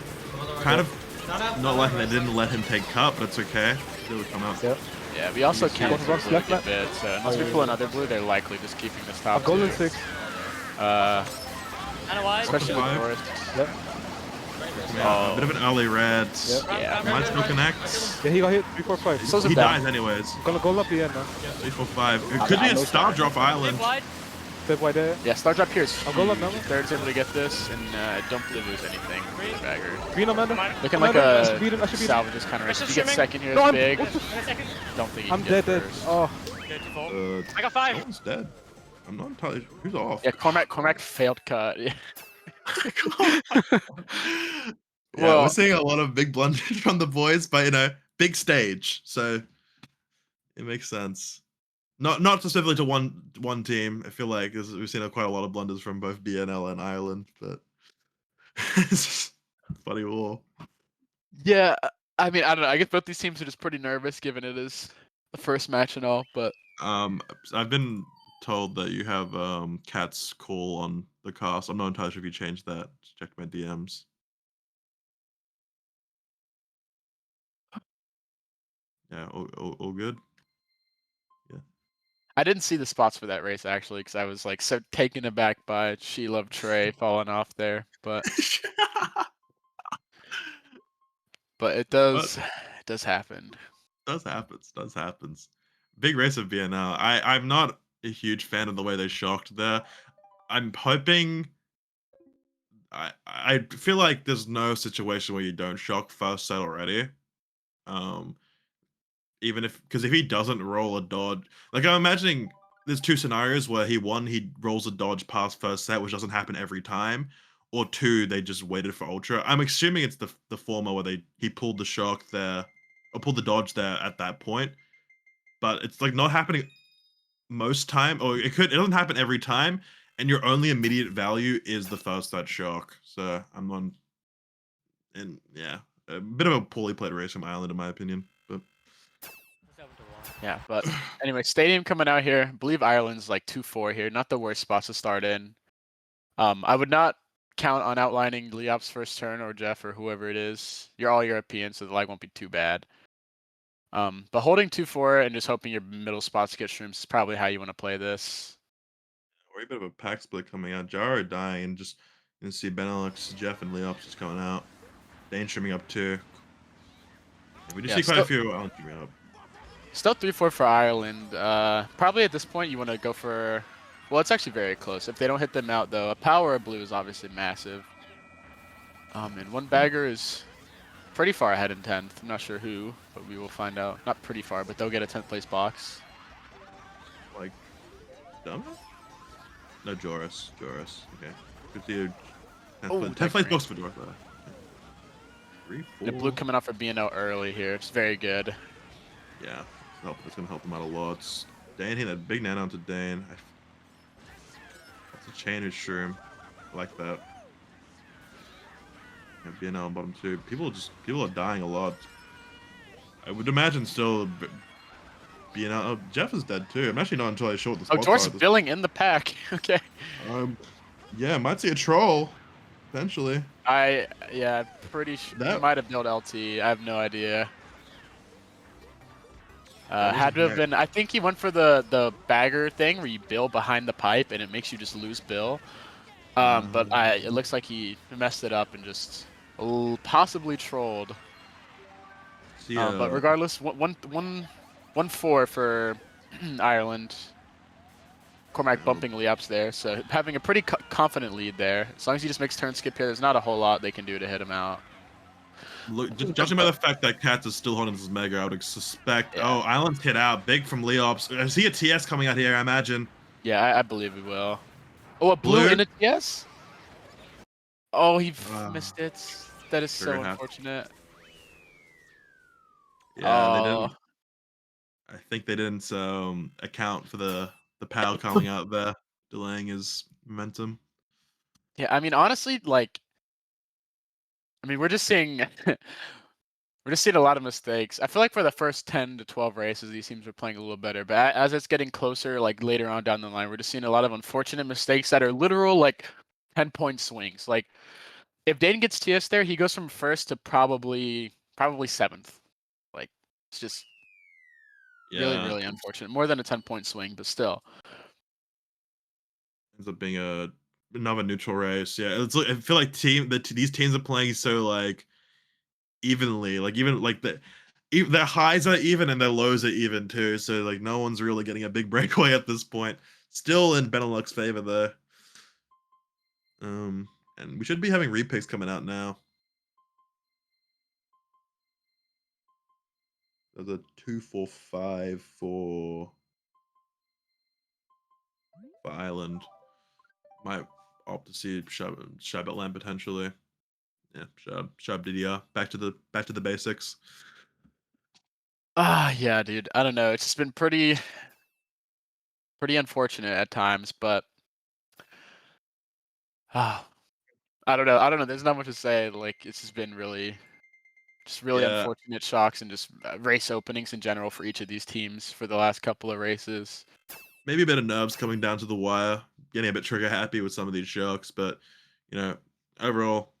Kind of not liking they didn't let him take cut, but it's okay. Still come out. Yeah. Yeah, we also can't What's wrong, blue a left, good left? bit, so unless we pull another blue, they're likely just keeping this top I'm golden two. 6. And a wide. Especially with 5. Forest. Yep. A bit of an early red. Yeah. Might still connect. Yeah, he got hit. 3-4-5. So's He a down. dies anyways. Gonna goal up the end now. 3, 4, 5. It could be a star drop island. Wide. Step wide there. Yeah, Star Drop here is I'll go up now. Third's able to get this, and I don't believe there's anything for the bagger. Green Amanda. Looking like I should beat him. I should a beat him. salvages kind of race. Just If you get streaming. second here, No, it's I'm. big. What the Wait a second. Don't think you I'm can get dead. first. Oh. Okay, default. I I got 5. One's dead. I'm not entirely sure. Who's off? Yeah, Cormac failed cut. Yeah. Yeah, Well- we're seeing a lot of big blunders from the boys, but you know, big stage, so it makes sense. Not specifically to one team. I feel like we've seen quite a lot of blunders from both BNL and Ireland, but it's just funny war. Yeah, I mean, I don't know. I guess both these teams are just pretty nervous, given it is the first match and all. But I've been told that you have Cat's call on the cast. I'm not entirely sure if you changed that. Just check my DMs. Yeah, all good. I didn't see the spots for that race actually, because I was like so taken aback by She Love Trey falling off there. But it does happen. Does happens. Big race of BNL. I'm not a huge fan of the way they shocked there. I'm hoping. I feel like there's no situation where you don't shock first set already. Even because if he doesn't roll a dodge, like I'm imagining there's 2 scenarios where he rolls a dodge past first set, which doesn't happen every time, or 2 they just waited for ultra. I'm assuming it's the former where he pulled the shock there or pulled the dodge there at that point, but it's like not happening most time, or it doesn't happen every time, and your only immediate value is the first set shock. So I'm on, and yeah, a bit of a poorly played race from Ireland in my opinion, but. Yeah, but anyway, Stadium coming out here. I believe Ireland's like 2-4 here. Not the worst spots to start in. I would not count on outlining Leop's first turn or Jeff or whoever it is. You're all European, so the lag won't be too bad. But holding 2-4 and just hoping your middle spots get shrooms is probably how you want to play this. Or a bit of a pack split coming out. Jaro dying, and just you can see Benelux, Jeff, and Leops just coming out. Dane streaming up too. We just see quite a few Island streaming up. Still 3-4 for Ireland. Probably at this point you want to go for. Well, it's actually very close. If they don't hit them out though, a power of blue is obviously massive. And one bagger is pretty far ahead in 10th. I'm not sure who, but we will find out. Not pretty far, but they'll get a 10th place box. Like, dumb? No, Joris. Okay. Good to you. 10th place box for Joris. 3, 4. The blue coming out for BNL early here. It's very good. Yeah, it's gonna help them out a lot. Dane hit that big nano onto Dane. That's a chain of shroom. I like that. Yeah, BNL on bottom 2. People are dying a lot. I would imagine still BNL. Oh, Jeff is dead too. I'm actually not entirely sure what the spots Jor's are. billing in the pack. Okay. Yeah, might see a troll eventually. Yeah, pretty sure he might have built LT. I have no idea. Had to have been. I think he went for the bagger thing where you bill behind the pipe and it makes you just lose bill. But it looks like he messed it up and just possibly trolled. But regardless, 1-4 for Ireland. Cormac bumping Leops there, so having a pretty confident lead there. As long as he just makes turn skip here, there's not a whole lot they can do to hit him out. Look, just judging by the fact that Cats is still holding his mega, I would suspect. Yeah. Oh, Island's hit out big from Leops. I see a TS coming out here, I imagine. Yeah, I believe he will. Oh, a blue in a TS? Oh, he missed it. That is so Trigger half. unfortunate. Yeah, they Oh. didn't. I think they didn't account for the PAL coming out there, delaying his momentum. Yeah, I mean, honestly, like, I mean, we're just seeing a lot of mistakes. I feel like for the first 10 to 12 races, these teams are playing a little better. But as it's getting closer, like later on down the line, we're just seeing a lot of unfortunate mistakes that are literal, like 10-point swings. Like if Dane gets TS there, he goes from first to probably seventh. Like it's just really, Yeah, really unfortunate. More than a 10-point swing, but still. ends up being another neutral race. Yeah, I feel like these teams are playing so like evenly, like even like their highs are even and their lows are even too. So like no one's really getting a big breakaway at this point. Still in Benelux favor there. And we should be having repicks coming out now. There's a 245 for Island. Might opt to see Sherbet land potentially. Yeah, Shab DDR. Back to the basics. Yeah, dude. I don't know. It's just been pretty unfortunate at times, but I don't know. I don't know. There's not much to say. Like it's just been really Yeah, unfortunate shocks and just race openings in general for each of these teams for the last couple of races. maybe a bit of nerves coming down to the wire, getting a bit trigger happy with some of these shocks, but overall,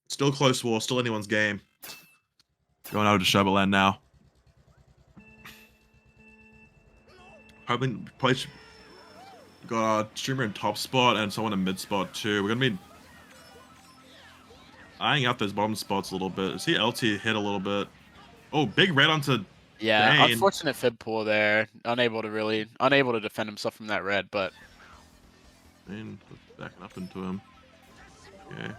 still close war, still anyone's game. Going out to Sherbet land now. Hoping place got a streamer in top spot and someone in mid spot too. We're gonna be eyeing out those bottom spots a little bit. See LT hit a little bit. Oh, big red onto Yeah, Dane. unfortunate fib pool there. Unable to defend himself from that red, but Dane backing up into him. Okay.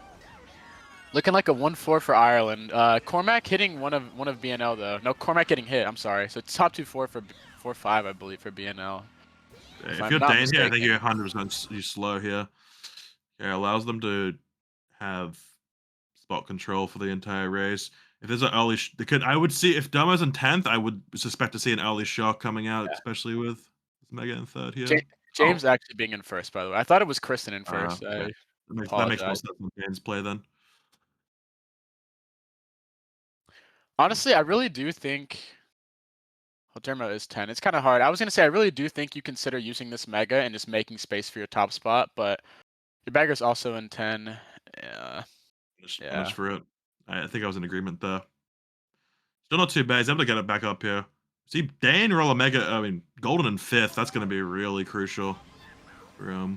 looking like a 1-4 for Ireland. Cormac hitting one of BNL though. No, Cormac getting hit. I'm sorry. So it's top 2-4 for 4-5, I believe, for BNL. If you're Dane here, I think you're 100% slow here. Yeah, allows them to have spot control for the entire race. If there's an early, I would see if Dumbo's in 10th, I would suspect to see an early shock coming out, especially with Mega in third here. James actually being in first, by the way. I thought it was Kristen in first. Okay. I That makes more apologize. sense than Dane's play then. Honestly, I really do think. Well, Dermo is 10. It's kind of hard. I was gonna say I really do think you consider using this mega and just making space for your top spot, but your bagger's also in 10. Yeah. Punish for it. I think I was in agreement there. Still not too bad. He's able to get it back up here. See, Dane roll a mega. I mean, Golden in 5th. That's going to be really crucial for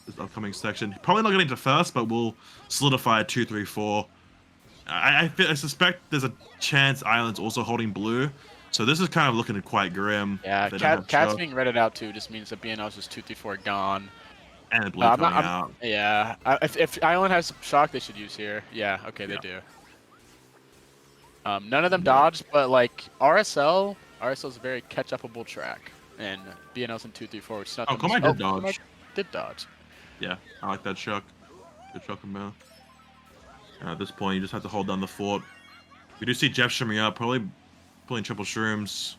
this upcoming section. Probably not getting to first, but we'll solidify 2, 3, 4. I suspect there's a chance Island's also holding blue. So this is kind of looking quite grim. Yeah, Cat's being redded out too just means that BNL's just 2, 3, 4 gone. And the blue coming out. Yeah, if Island has shock, they should use here. Yeah, okay, they do. None of them dodged, but like RSL's a very catch-upable track, and BNL's in 2, 3, 4, which is not. Oh, Cormac did dodge. Cormac did dodge. Yeah, I like that shock. Good shock him out. At this point, you just have to hold down the fort. We do see Jeff shimming up, probably pulling triple shrooms.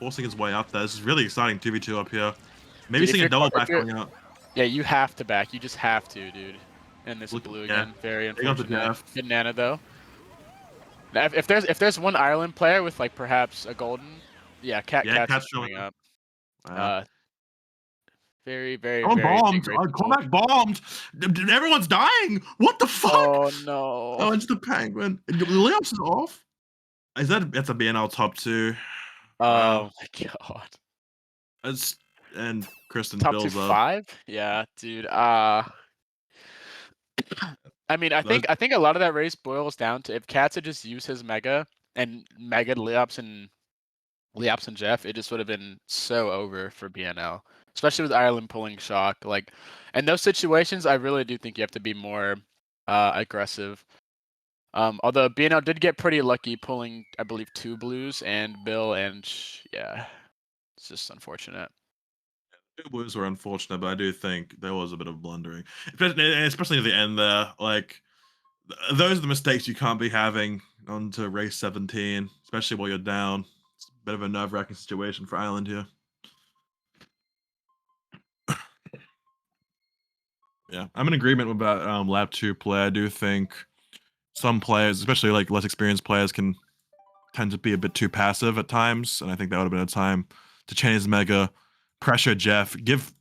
Forcing his way up there. This is really exciting 2v2 up here. Maybe seeing a double back coming out. Yeah, you have to back. You just have to, dude. And this blue again. Very unfortunate. Good Nana though. Now, if there's one Ireland player with like perhaps a golden, Cat's showing up. Wow. Very, very, very bombed. Cormac bombed. Everyone's dying. What the fuck? Oh no. Oh, it's the penguin. Leops is off. That's a BNL top 2. Oh my god. And Kristen top builds 2 up. 5? Yeah, dude. I mean, I think a lot of that race boils down to if Cats had just used his mega and mega Leops and Jeff, it just would have been so over for BNL, especially with Ireland pulling shock. Like, in those situations, I really do think you have to be more aggressive. Although BNL did get pretty lucky pulling, I believe, 2 blues and Bill, and yeah, it's just unfortunate. It was were unfortunate, but I do think there was a bit of blundering, especially at the end there. Like those are the mistakes you can't be having onto race 17, especially while you're down. It's a bit of a nerve-wracking situation for Ireland here. Yeah, I'm in agreement with that lap 2 play. I do think some players, especially like less experienced players, can tend to be a bit too passive at times, and I think that would have been a time to change his mega, pressure Jeff, give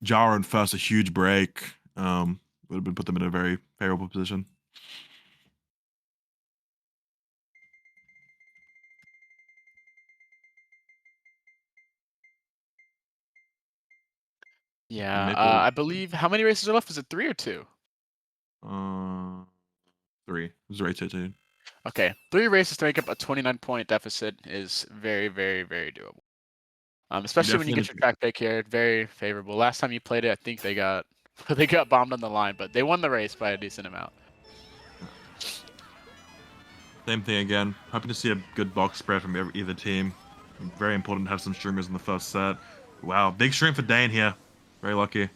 Jaro and first a huge break. Would have been put them in a very favorable position. Yeah, Maple, I believe how many races are left? Is it 3 or 2? 3. It was right 2. Okay, 3 races to make up a 29-point deficit is very, very, very doable. Especially when you get your track pick here, very favorable. Last time you played it, I think they got they got bombed on the line, but they won the race by a decent amount. Same thing again. Hoping to see a good box spread from either team. Very important to have some streamers in the first set. Wow, big stream for Dane here. Very lucky.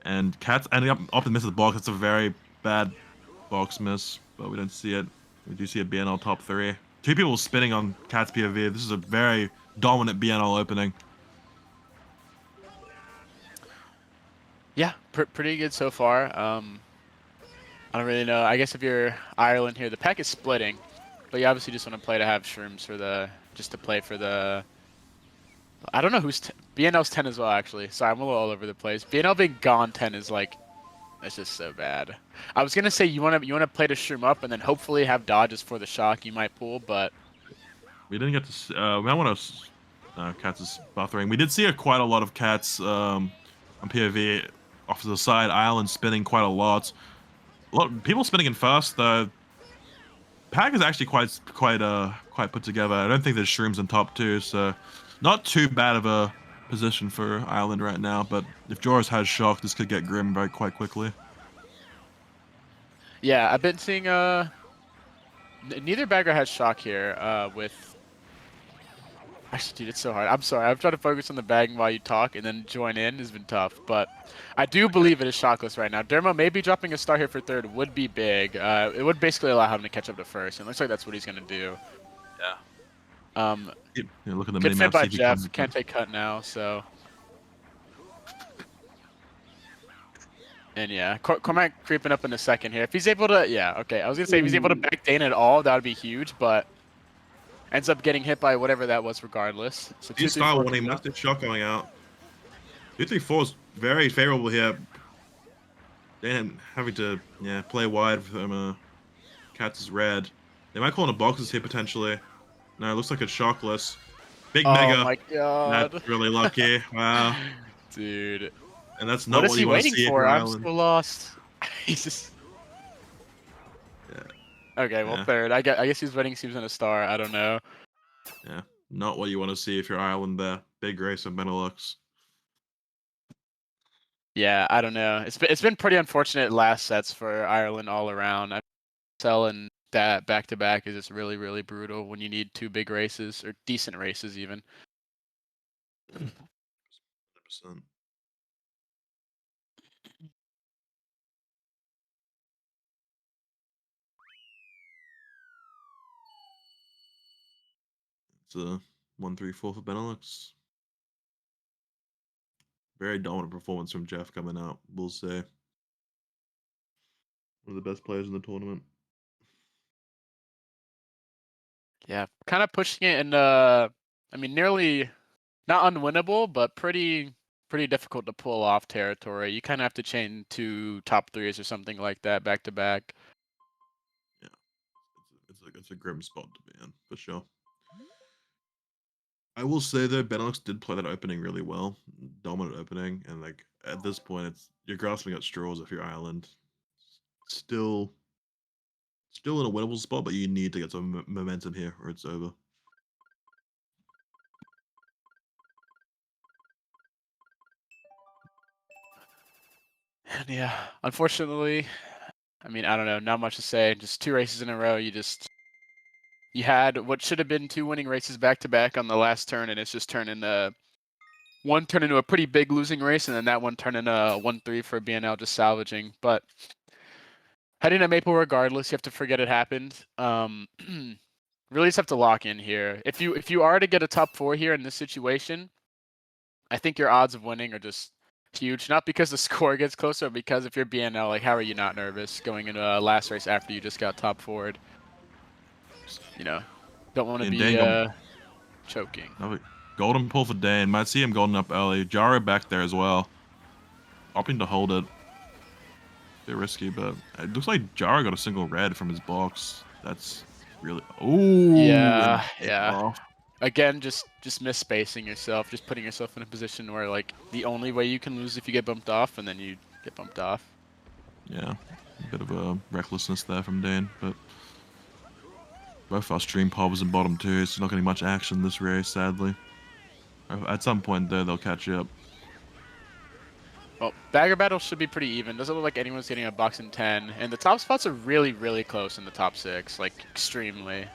And Cat's ending up optimistic the box. It's a very bad box miss, but we don't see it. We do see a BNL top 3. 2 people spinning on Cat's POV. This is a very dominant BNL opening. Yeah, pretty good so far. I don't really know. I guess if you're Ireland here, the pack is splitting, but you obviously just want to play to have shrooms for just to play for the. I don't know who's BNL's 10 as well. Actually, sorry, I'm a little all over the place. BNL being gone 10 is like, that's just so bad. I was gonna say you wanna play to shroom up and then hopefully have dodges for the shock you might pull, but we didn't get to. We don't want to. Cats is buffering. We did see quite a lot of cats on POV off to the side. Ireland spinning quite a lot. A lot of people spinning in first. The pack is actually quite put together. I don't think there's shrooms in top 2, so not too bad of a position for Ireland right now. But if Joris has shock, this could get grim quite quickly. yeah, I've been seeing neither bagger has shock here with. Actually, dude, it's so hard. I'm sorry. I'm trying to focus on the bagging while you talk, and then join in has been tough. But I do believe it is shockless right now. Dermo maybe dropping a star here for 3rd would be big. It would basically allow him to catch up to 1st, and it looks like that's what he's going to do. Yeah. Look at the Good mini fit map. by Jeff. Can't take cut now, so. And yeah, Cormac creeping up in a second here. If he's able to, yeah, okay. I was going to say if he's able to back Dane at all, that would be huge, but ends up getting hit by whatever that was regardless. So He's style warning, massive shock going out. 2-3-4 is very favorable here. Dan having to play wide from Cats is red. They might call in a boxes here potentially. No, it looks like it's shockless. Big mega. Oh my god. That's really lucky. Wow. Dude. And that's not what you want to see for? for I'm Ireland. so lost. He's just. Yeah. Okay, well, 3rd. I guess he's waiting. Seems in a star. I don't know. Yeah. Not what you want to see if you're Ireland there. Big race of Benelux. Yeah, I don't know. It's been pretty unfortunate last sets for Ireland all around. Selling that back to back is just really, really brutal when you need 2 big races or decent races even. 100%. It's a 1-3-4 for Benelux. Very dominant performance from Jeff coming out, we'll say. One of the best players in the tournament. Yeah, kind of pushing it in I mean nearly not unwinnable, but pretty difficult to pull off territory. You kind of have to chain 2 top 3s or something like that back to back. Yeah. It's a grim spot to be in, for sure. I will say though, Benelux did play that opening really well. Dominant opening, and like at this point you're grasping at straws if you're Ireland. Still in a winnable spot, but you need to get some momentum here or it's over. And yeah, unfortunately, I mean, I don't know, not much to say. Just 2 races in a row. You had what should have been 2 winning races back to back on the last turn, and it's just turned into one turned into a pretty big losing race, and then that one turned into a 1-3 for BNL, just salvaging. But heading to Maple, regardless, you have to forget it happened. Really just have to lock in here. If you are to get a top 4 here in this situation, I think your odds of winning are just huge. Not because the score gets closer, but because if you're BNL, like, how are you not nervous going into a last race after you just got top 4'd? You know, don't want to And be Dane choking. golden pull for Dane. Might see him golden up early. Jaro back there as well. Opting to hold it. Bit risky, but it looks like Jaro got a single red from his box. That's really... Ooh! Yeah, and yeah. off. Again, just misspacing yourself, just putting yourself in a position where, like, the only way you can lose if you get bumped off, and then you get bumped off. Yeah, a bit of a recklessness there from Dane, but both our stream pobs in bottom 2, so not getting much action this race, sadly. At some point there, they'll catch up. Well, bagger battle should be pretty even. Doesn't look like anyone's getting a box in 10, and the top spots are really, really close in the top 6, like extremely.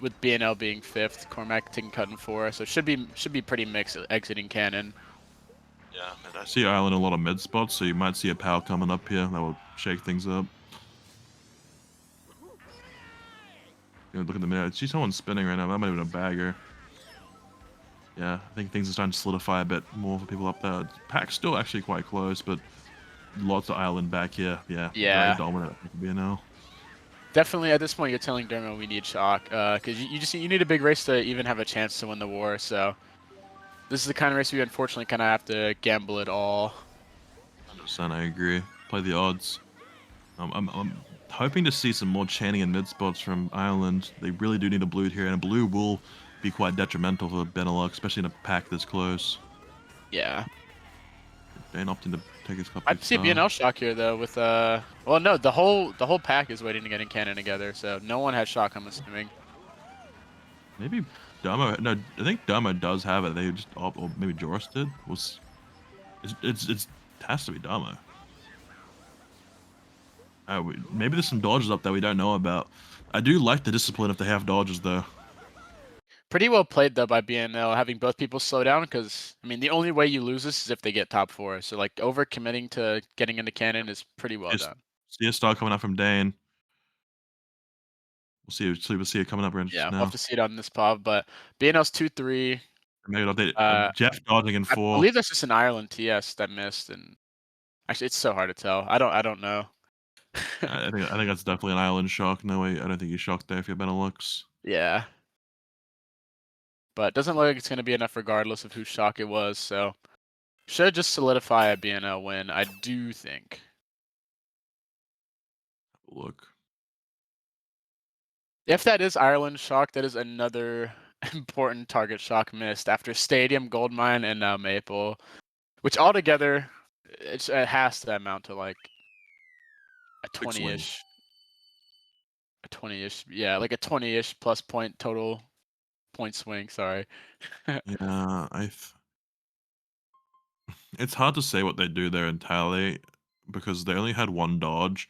With BNL being 5th, Cormac taking cut in 4, so it should be pretty mixed exiting cannon. Yeah, and I see Island in a lot of mid spots, so you might see a POW coming up here that will shake things up. Look at the minute. I see someone spinning right now. That might have been a bagger. Yeah, I think things are starting to solidify a bit more for people up there. Pack's still actually quite close, but lots of Island back here. Yeah, Yeah. very dominant at BNL. Definitely, at this point, you're telling Dermo we need shock, because you need a big race to even have a chance to win the war. So this is the kind of race we unfortunately kind of have to gamble it all. 100%, I agree. Play the odds. I'm hoping to see some more chaining in mid spots from Ireland. They really do need a blue here, and a blue will be quite detrimental for Benelux, especially in a pack this close. Yeah. Dane opting to take his cup. I'd see a BNL shock here though with well no, the whole pack is waiting to get in cannon together, so no one has shock, I'm assuming. Maybe Damo. No, I think Damo does have it. They just or maybe Joris did. It has to be Damo. Maybe there's some dodges up that we don't know about. I do like the discipline if they have dodges though. Pretty well played though by BNL, having both people slow down, because I mean the only way you lose this is if they get top 4. So like over committing to getting into cannon is pretty well done. See a star coming up from Dane. We'll see it coming up right Yeah, now. we'll have to see it on this pub, but BNL's 2-3. Maybe update. Jeff dodging in 4. I believe that's just an Ireland TS that missed, and actually it's so hard to tell. I don't know. I think that's definitely an Island shock. No way, I don't think he's shocked there if you're Benelux. Yeah. But it doesn't look like it's going to be enough regardless of whose shock it was, so should just solidify a BNL win, I do think. Look. If that is Ireland shock, that is another important target shock missed after Stadium, Goldmine, and now Maple, which altogether it has to amount to like a 20-ish. A 20-ish, yeah, like a 20-ish plus point total point swing. Sorry. Yeah, it's hard to say what they do there entirely because they only had one dodge.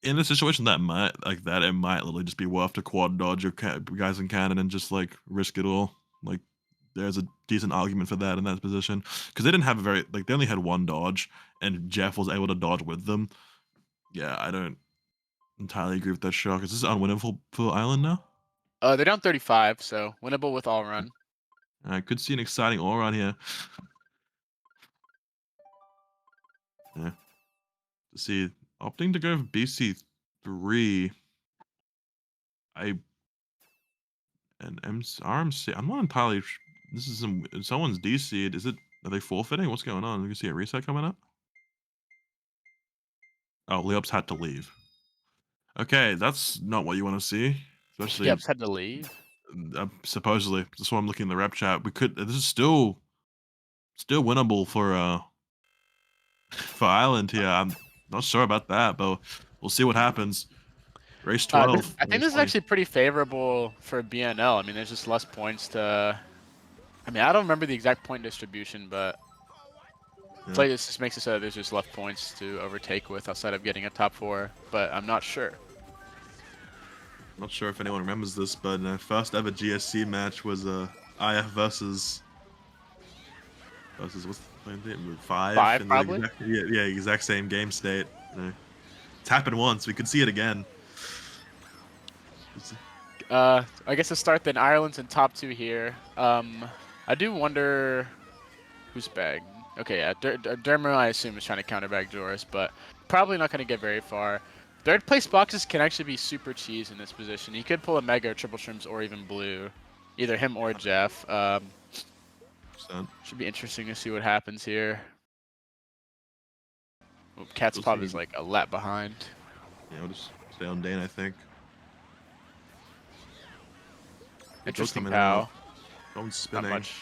In a situation that might it might literally just be worth to quad dodge your guys in cannon and just like risk it all. Like there's a decent argument for that in that position because they didn't have they only had one dodge and Jeff was able to dodge with them. Yeah, I don't entirely agree with that shock. Is this unwinnable for Island now? They're down 35, so winnable with all run. I could see an exciting all run here. Yeah. See, opting to go for BC3. RMC. I'm not entirely. This is someone's DC'd. Are they forfeiting? What's going on? You can see a reset coming up. Oh, Leops had to leave. Okay, that's not what you want to see. Especially. Leops had to leave. Supposedly, that's why I'm looking in the rep chat. This is still winnable for Island here. I'm not sure about that, but we'll see what happens. Race 12. I think this is actually pretty favorable for BNL. I mean, there's just less points to. I mean, I don't remember the exact point distribution, but play this just makes it so that there's just less points to overtake with outside of getting a top 4. But I'm not sure. Not sure if anyone remembers this, but first ever GSC match was IF versus versus what's the name? 5 5, in the probably? exact same game state. You know, it's happened once. We could see it again. I guess to start then, Ireland's in top 2 here. I do wonder who's bagged. Okay, yeah, Dermo I assume is trying to counterbag Joris, but probably not going to get very far. Third place boxes can actually be super cheese in this position. He could pull a Mega or Triple Shrimps or even Blue. Either him or Jeff. Should be interesting to see what happens here. Oh, Cat's We'll Pop see. is like a lap behind. Yeah, we'll just stay on Dane, I think. Interesting coming how. out. Phone's Not spinning. much.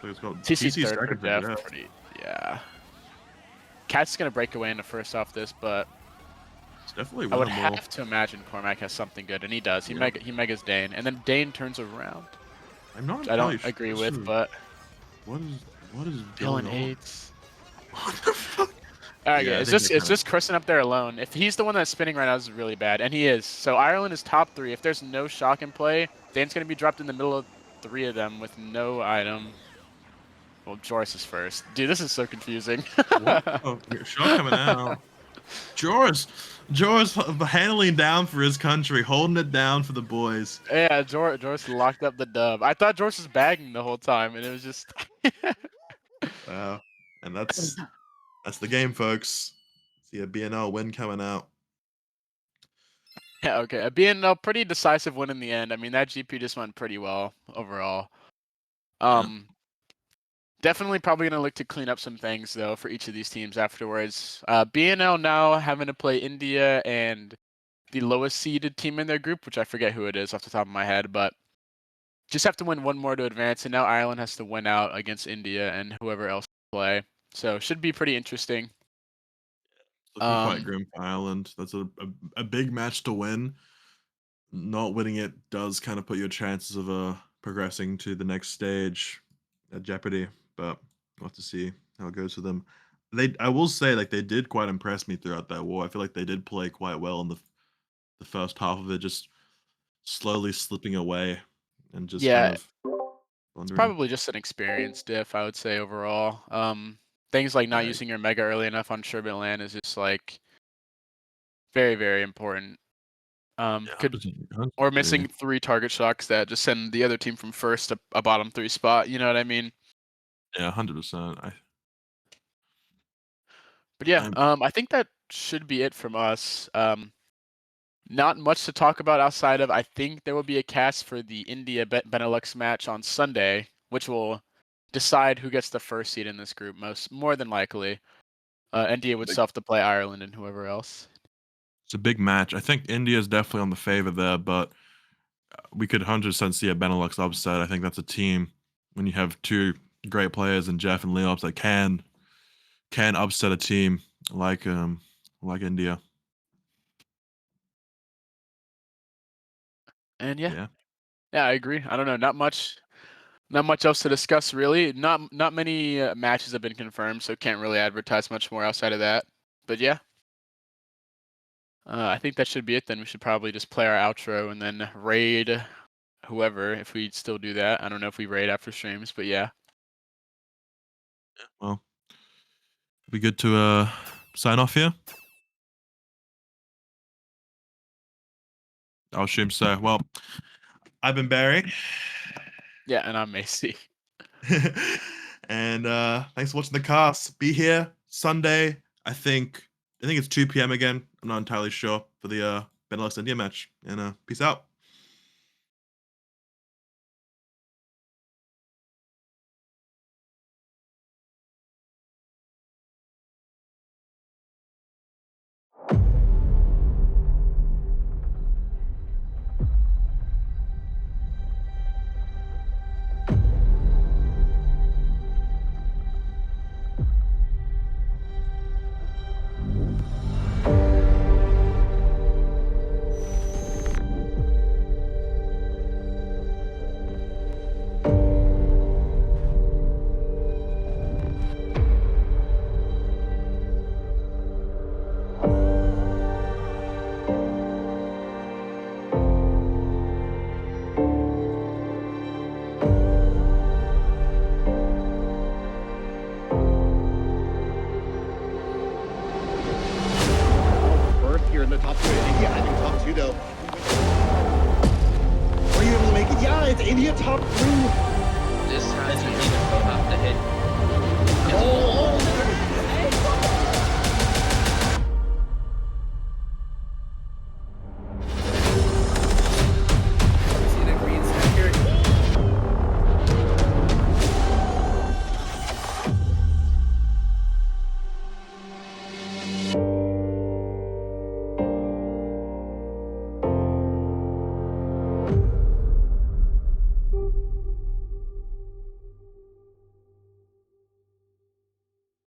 It's got TC TC's third for second for Jeff. Jeff. Pretty, yeah. Cat's going to break away in the first off this, but It's definitely I would winnable. have to imagine Cormac has something good, and he does. He Yeah. he megas Dane, and then Dane turns around. I'm not Which I entirely don't agree sure. with, but What is Dylan going on? hates. What the fuck? Alright, Yeah, I it's think just they're it's just Kristen up there alone. If he's the one that's spinning right now, this is really bad, and he is. So Ireland is top 3. If there's no shock in play, Dane's gonna be dropped in the middle of 3 of them with no item. Well, Joris is first. Dude, this is so confusing. What? Oh, shot coming out. Joris handling down for his country, holding it down for the boys. Yeah, Joris locked up the dub. I thought Joris was bagging the whole time, and it was just. Wow. And that's the game, folks. See a BNL win coming out. Yeah, okay. Being a pretty decisive win in the end. I mean, that GP just went pretty well overall. Definitely probably going to look to clean up some things, though, for each of these teams afterwards. BNL now having to play India and the lowest seeded team in their group, which I forget who it is off the top of my head, but just have to win one more to advance, and now Ireland has to win out against India and whoever else play. So should be pretty interesting. Looking quite grim for Ireland. That's a big match to win. Not winning it does kind of put your chances of progressing to the next stage at jeopardy. But we'll have to see how it goes for them. I will say, like, they did quite impress me throughout that war. I feel like they did play quite well in the first half of it, just slowly slipping away and just Yeah, kind of it's wondering. probably just an experience diff, I would say, overall. Things like not Yeah. using your Mega early enough on Sherbet land is just, like, very, very important. Or missing 3 target shocks that just send the other team from first to a bottom 3 spot, you know what I mean? Yeah, 100%. But yeah, I think that should be it from us. Not much to talk about outside of, I think there will be a cast for the India Benelux match on Sunday, which will decide who gets the first seed in this group, more than likely. India would still have to play Ireland and whoever else. It's a big match. I think India is definitely on the favor there, but we could 100% see a Benelux upset. I think that's a team when you have 2 great players in Jeff and Leops that can upset a team like India. And yeah, I agree. I don't know, not much else to discuss really. Not many matches have been confirmed, so can't really advertise much more outside of that. But yeah. I think that should be it then. We should probably just play our outro and then raid whoever if we still do that. I don't know if we raid after streams, but yeah. Well, it'd be good to sign off here. I'll assume so. Well, I've been Barry. Yeah, and I'm Macy. And thanks for watching the cast. Be here Sunday. I think it's 2 p.m. again. I'm not entirely sure for the Benelux India match. And peace out.